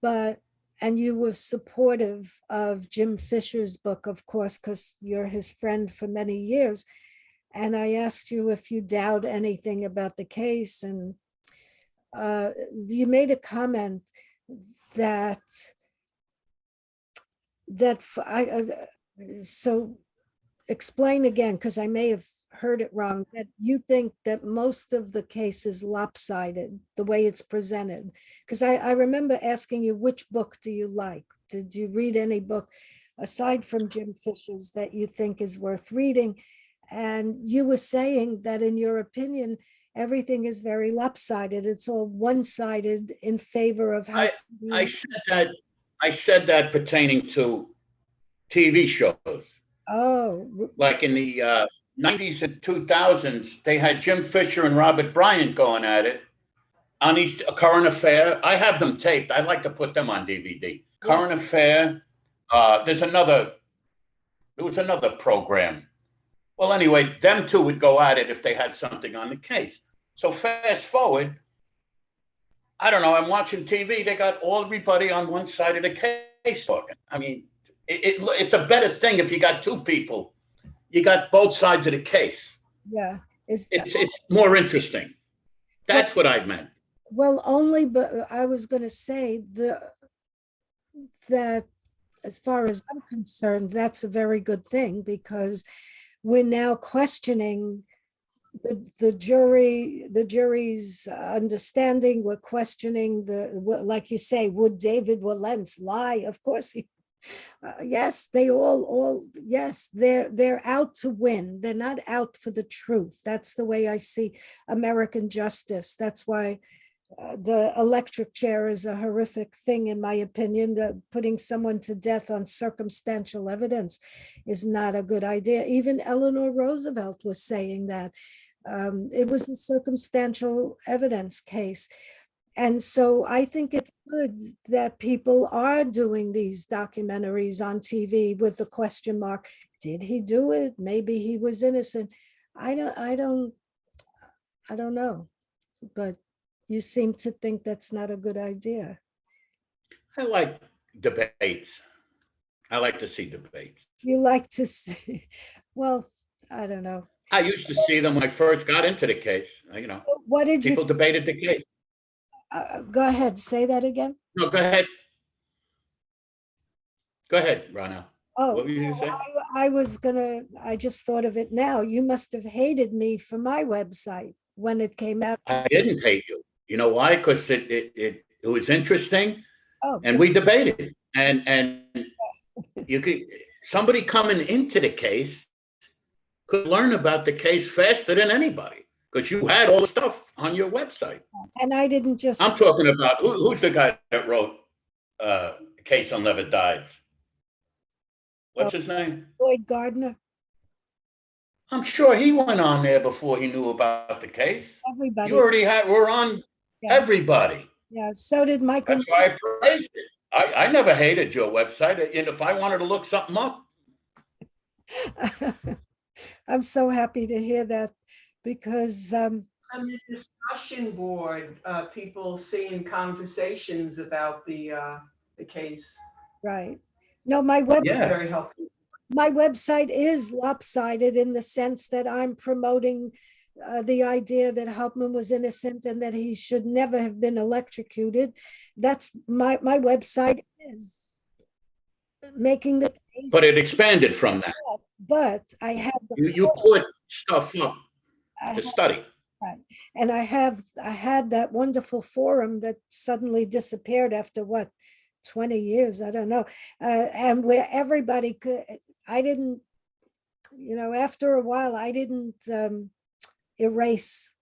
and you were supportive of Jim Fisher's book, of course, because you're his friend for many years. And I asked you if you doubt anything about the case, and you made a comment that so explain again, because I may have heard it wrong, that you think that most of the case is lopsided the way it's presented. Because I remember asking you, which book do you like? Did you read any book aside from Jim Fisher's that you think is worth reading? And you were saying that in your opinion, everything is very lopsided. It's all one-sided in favor of how I said that pertaining to TV shows. Oh, Like in the 90s and 2000s, they had Jim Fisher and Robert Bryant going at it on these Current Affair. I have them taped. I like to put them on DVD. Current Affair. There was another program. Well, anyway, them two would go at it if they had something on the case. So fast forward, I don't know, I'm watching TV. They got everybody on one side of the case talking. I mean, it's a better thing if you got two people. You got both sides of the case. yeah. It's more interesting. That's what I meant. Well, but I was going to say that as far as I'm concerned, that's a very good thing, because we're now questioning the jury's understanding. We're questioning like you say, would David Walentz lie? Of course he. Yes, they yes, they're out to win. They're not out for the truth. That's the way I see American justice. That's why the electric chair is a horrific thing, in my opinion. Putting someone to death on circumstantial evidence is not a good idea. Even Eleanor Roosevelt was saying that. It was a circumstantial evidence case. And so I think it's good that people are doing these documentaries on TV with the question mark. Did he do it? Maybe he was innocent. I don't know. But you seem to think that's not a good idea. I like debates. I like to see debates. You like to see, well, I don't know. I used to see them when I first got into the case. You know, What did people debated the case. Go ahead, say that again. No, go ahead. Go ahead, Rana. Oh, What were you gonna say? I just thought of it now. You must have hated me for my website when it came out. I didn't hate you. You know why? Because it was interesting, Oh, and we debated. And you could, somebody coming into the case could learn about the case faster than anybody. because you had all the stuff on your website. And I didn't just, I'm talking about, who's the guy that wrote Case I'll Never Dies? What's his name? Lloyd Gardner, I'm sure he went on there before he knew about the case. everybody. You already were on Yeah. everybody. Yeah, so did Michael. That's why I praised it. I never hated your website. And if I wanted to look something up, I'm so happy to hear that because On the discussion board, people seeing conversations about the case. right. No, my yeah. Very helpful. my website is lopsided in the sense that I'm promoting the idea that Hauptmann was innocent and that he should never have been electrocuted. That's my website is making the case. But it expanded from that. But I have the You put stuff up I to have- study. right. And I had that wonderful forum that suddenly disappeared after what, 20 years, I don't know. And where everybody could, I didn't, after a while, I didn't erase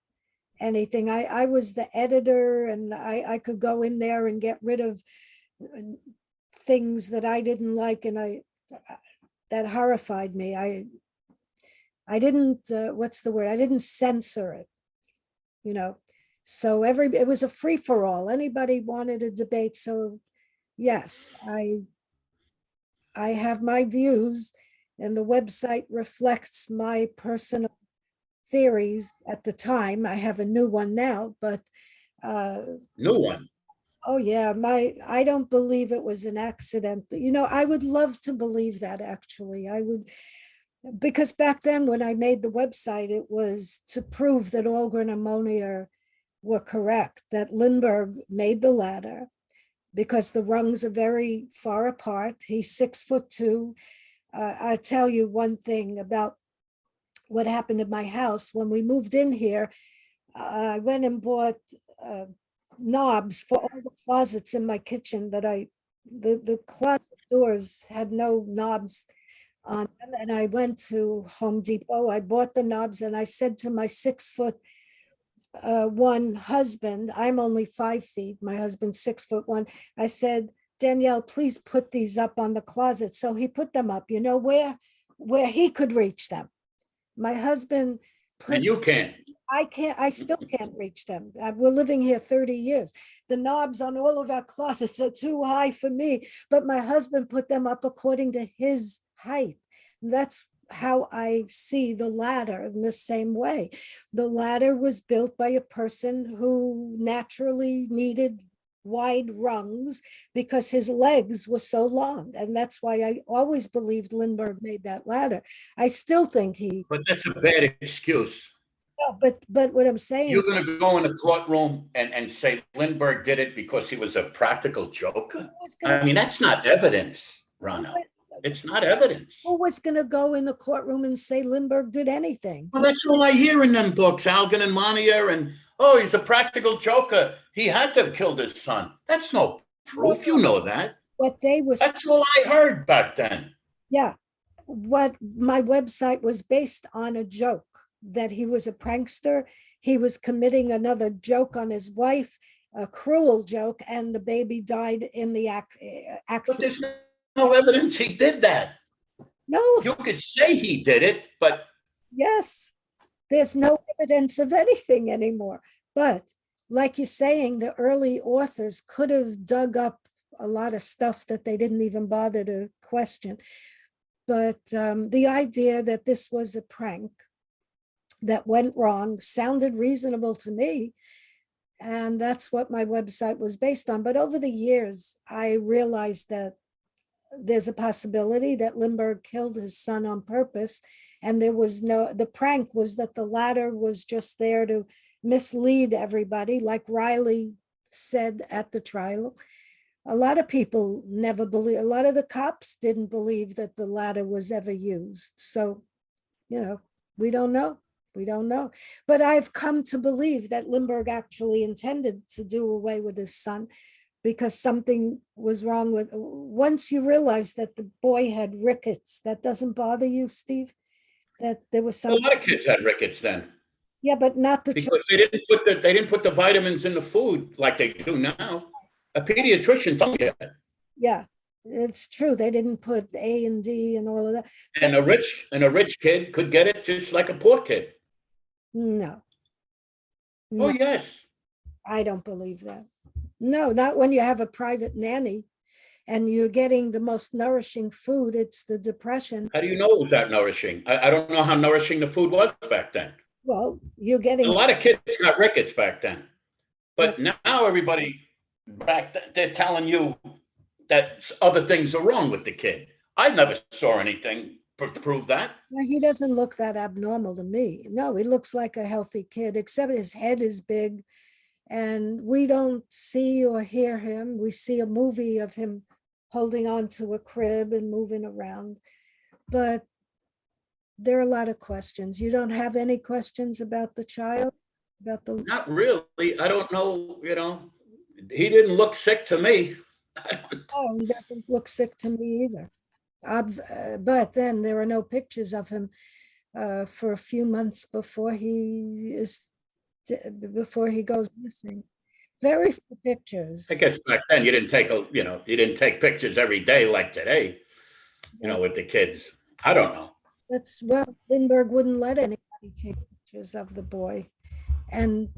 anything. I was the editor and I could go in there and get rid of things that I didn't like and that horrified me. I didn't, what's the word? I didn't censor it, So it was a free for all. Anybody wanted a debate. So yes, I have my views and the website reflects my personal theories at the time. I have a new one now, but New one. oh yeah, I don't believe it was an accident. I would love to believe that actually. I would, because back then when I made the website, it was to prove that Algren and Monier were correct, that Lindbergh made the ladder because the rungs are very far apart. He's 6'2". I'll tell you one thing about what happened in my house. When we moved in here, I went and bought knobs for all the closets in my kitchen that the closet doors had no knobs on them. And I went to Home Depot, I bought the knobs and I said to my 6'1" husband, I'm only 5 feet, my husband's 6'1". I said, Danielle, please put these up on the closet. So he put them up, where he could reach them. My husband put. And you can't. I still can't reach them. We're living here 30 years. The knobs on all of our closets are too high for me, but my husband put them up according to his height. That's how I see the ladder in the same way. The ladder was built by a person who naturally needed wide rungs because his legs were so long. And that's why I always believed Lindbergh made that ladder. I still think he. But that's a bad excuse. No, but what I'm saying. You're going to go in the courtroom and say Lindbergh did it because he was a practical joker? I mean, that's not evidence, Rana. It's not evidence. Who was going to go in the courtroom and say Lindbergh did anything? Well, that's all I hear in them books, Algen and Monier, and, oh, he's a practical joker. He had to have killed his son. That's no proof. You know that. What they were. That's all I heard back then. Yeah. What my website was based on a joke that he was a prankster. He was committing another joke on his wife, a cruel joke, and the baby died in the But accident. there's no evidence he did that. No. You could say he did it, but. Yes. There's no evidence of anything anymore. But like you're saying, the early authors could have dug up a lot of stuff that they didn't even bother to question. But the idea that this was a prank that went wrong sounded reasonable to me. And that's what my website was based on. But over the years, I realized that there's a possibility that Lindbergh killed his son on purpose. And the prank was that the ladder was just there to mislead everybody, like Riley said at the trial. A lot of people never believe, a lot of the cops didn't believe that the ladder was ever used. So, we don't know. We don't know. But I've come to believe that Lindbergh actually intended to do away with his son because something was wrong with, once you realize that the boy had rickets, that doesn't bother you, Steve? That there was A some. lot of kids had rickets then. Yeah, but not the because they didn't put the vitamins in the food like they do now. A pediatrician told me that. yeah, it's true. They didn't put A and D and all of that. And a rich kid could get it just like a poor kid. No, Oh, no, yes. I don't believe that. No, not when you have a private nanny and you're getting the most nourishing food. It's the depression. How do you know it was that nourishing? I don't know how nourishing the food was back then. Well, you're A getting, lot of kids got rickets back then. But Yeah. now everybody they're telling you that other things are wrong with the kid. I never saw anything to prove that. well, he doesn't look that abnormal to me. No, he looks like a healthy kid, except his head is big. And we don't see or hear him. We see a movie of him holding on to a crib and moving around. But there are a lot of questions. You don't have any questions about the child? About the, Not really. I don't know, he didn't look sick to me. oh, he doesn't look sick to me either. But then there are no pictures of him for a few months before before he goes missing. Very few pictures. I guess back then you didn't take pictures every day like today, with the kids. I don't know. Well, Lindbergh wouldn't let anybody take pictures of the boy. And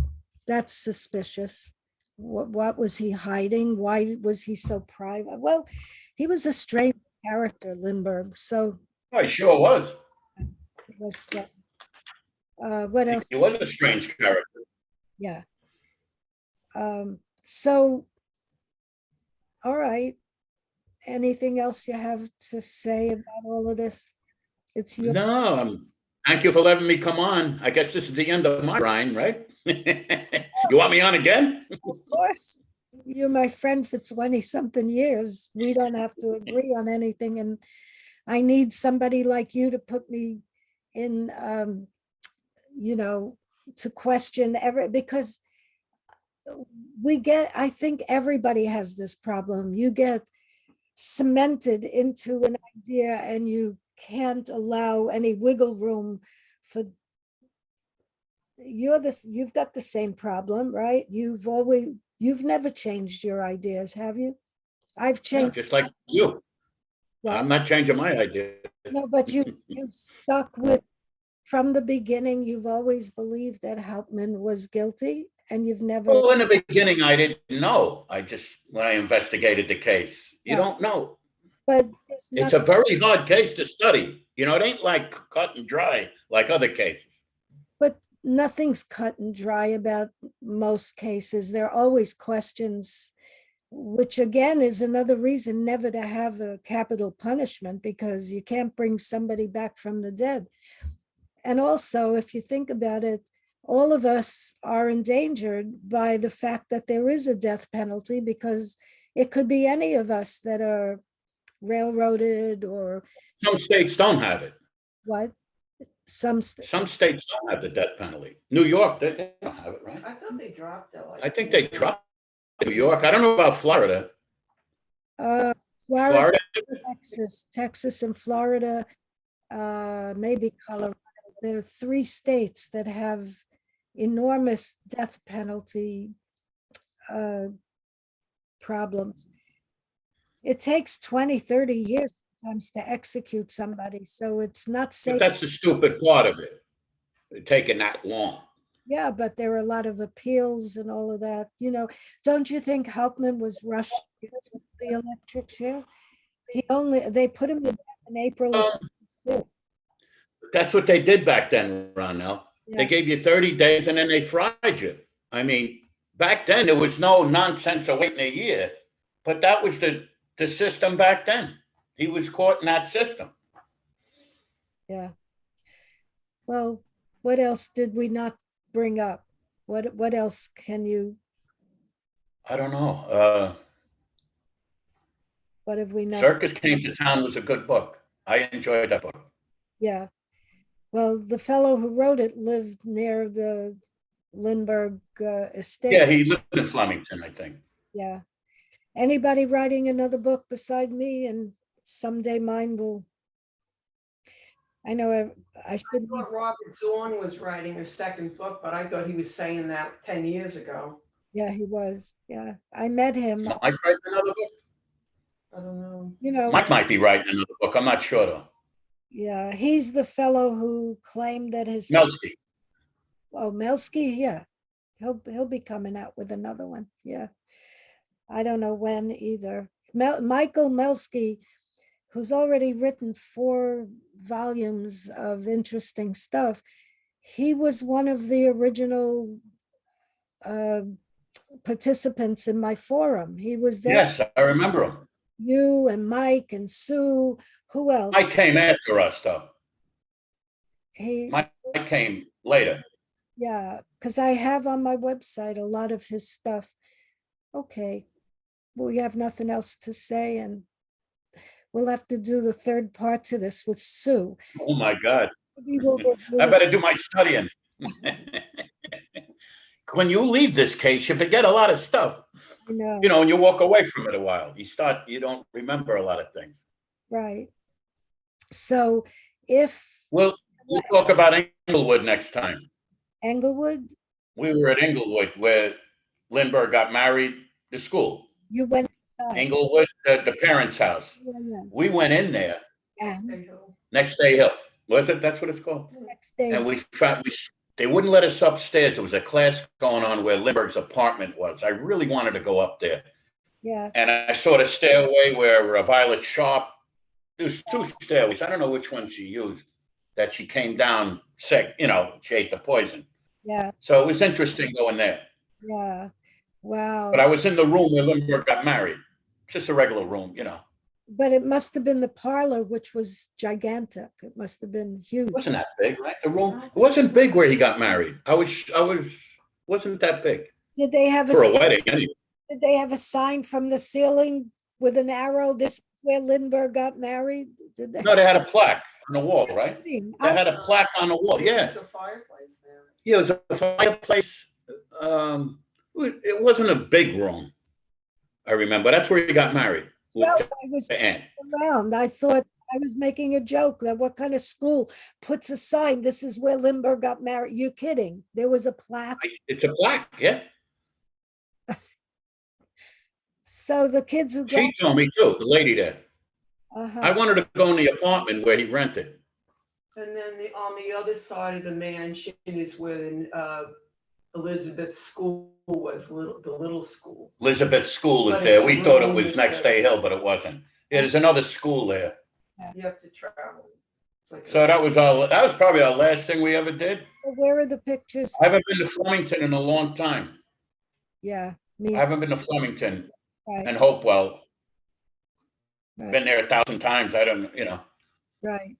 that's suspicious. What was he hiding? Why was he so private? Well, he was a strange character, Lindbergh. So I sure was. it was, what else? He was a strange character. Yeah. So, all right. Anything else you have to say about all of this? It's your, No, thank you for letting me come on. I guess this is the end of my grind, right? You want me on again? of course, you're my friend for 20-something years. We don't have to agree on anything. And I need somebody like you to put me in, to question because I think everybody has this problem. You get cemented into an idea and you can't allow any wiggle room for you've got the same problem, right? You've never changed your ideas, have you? I've No, changed. just like you. What? I'm not changing my idea. No, but you've stuck with, from the beginning, you've always believed that Hauptmann was guilty and you've never, Well, in the beginning, I didn't know. When I investigated the case, you Yeah. don't know. but It's a very hard case to study. It ain't like cut and dry like other cases. but nothing's cut and dry about most cases. There are always questions, which again is another reason never to have a capital punishment, because you can't bring somebody back from the dead. And also, if you think about it, all of us are endangered by the fact that there is a death penalty, because it could be any of us that are railroaded or Some states don't have it. what? Some states don't have the death penalty. New York, they don't have it, right? I thought they dropped though. I think they dropped New York. I don't know about Florida. Florida, Florida, Texas and Florida, maybe Colorado. There are 3 states that have enormous death penalty problems. It takes 20, 30 years sometimes to execute somebody, so it's not but safe. that's the stupid part of it. It's taking that long. Yeah, but there are a lot of appeals and all of that. Don't you think Hauptmann was rushed into the electric chair? They put him to death in April of 1962. That's what they did back then, Ronell. They Yeah. gave you 30 days and then they fried you. I mean, back then there was no nonsense of waiting a year, but that was the system back then. He was caught in that system. Yeah. Well, what else did we not bring up? What else can you, I don't know. what have we not? Circus Came to Town was a good book. I enjoyed that book. Yeah. Well, the fellow who wrote it lived near the Lindbergh estate. Yeah, he lived in Flemington, I think. Yeah. Anybody writing another book beside me, and someday mine will I know I I should, thought Robert Zorn was writing a second book, but I thought he was saying that 10 years ago. yeah, he was. Yeah, I met him, Mike writing another book? I don't know. you know, Mike might be writing another book. I'm not sure though. yeah, he's the fellow who claimed that his, Melsky. oh, Melsky, yeah. He'll be coming out with another one. Yeah. I don't know when either. Michael Melsky, who's already written 4 volumes of interesting stuff, he was one of the original participants in my forum. He was very, Yes, I remember him. you and Mike and Sue, who else? Mike came after us though. He, Mike came later. yeah, because I have on my website a lot of his stuff. Okay, we have nothing else to say, and we'll have to do the third part to this with Sue. Oh my God. We will review I it. better do my studying. When you leave this case, you forget a lot of stuff, You know, you know, and you walk away from it a while. You don't remember a lot of things. right. So if We'll talk about Englewood next time. Englewood, We were at Englewood where Lindbergh got married, the school. you went inside. Englewood, the parents' house. Yeah, We went in there, yeah. And Next Day Hill. Was it? That's what it's called. next day, And they wouldn't let us upstairs. There was a class going on where Lindbergh's apartment was. I really wanted to go up there. yeah, And I saw the stairway where Violet Sharp, there's 2 stairways. I don't know which one she used, that she came down sick, you know, she ate the poison. yeah, So it was interesting going there. yeah. But Wow. I was in the room where Lindbergh got married. Just a regular room, you know. But it must have been the parlor, which was gigantic. It must have been huge. It wasn't that big, right? The room, it wasn't big where he got married. Wasn't that big Did they have for a wedding anyway. did they have a sign from the ceiling with an arrow? This is where Lindbergh got married? Did they? No, they had a plaque on the wall, right? Kidding. They had a plaque on the wall, yeah. There's a fireplace there. Yeah, it was a fireplace. It wasn't a big room. I remember. That's where he got married. with Well, I was the aunt. around. I thought I was making a joke that what kind of school puts a sign, this is where Lindbergh got married? You kidding? There was a plaque. It's a plaque, yeah. So the kids who She told me too, the lady there. uh-huh. I wanted to go in the apartment where he rented. And then on the other side of the mansion is where Elizabeth School was, the little school. Elizabeth School is But there. it's We a thought it room was that Next says- Day Hill, but it wasn't. Yeah, there's another school there. You have to travel. It's like So that was probably our last thing we ever did. Where are the pictures? I haven't been to Flemington in a long time. Yeah, I me, haven't been to Flemington right, and Hopewell. right, Been there 1,000 times. I don't, you know. right,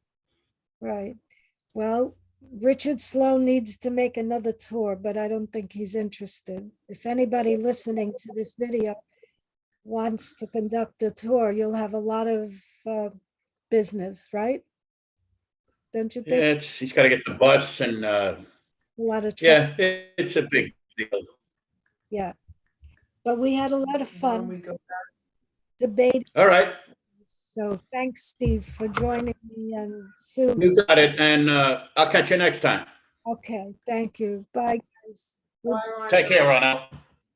right. Well, Richard Sloan needs to make another tour, but I don't think he's interested. If anybody listening to this video wants to conduct a tour, you'll have a lot of business, right? Don't you think? Yeah, he's got to get the bus and A lot of trouble. yeah, it's a big deal. Yeah. But we had a lot of When fun we go back. debating. All right, So thanks, Steve, for joining me, and Sue. you got it, and I'll catch you next time. Okay, thank you. Bye, guys. Bye, Ryan. Take care, Ronald.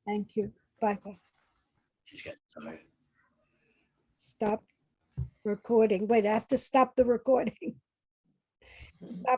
Thank you. Bye. Bye. She's getting tired. Stop recording. Wait, I have to stop the recording. Stop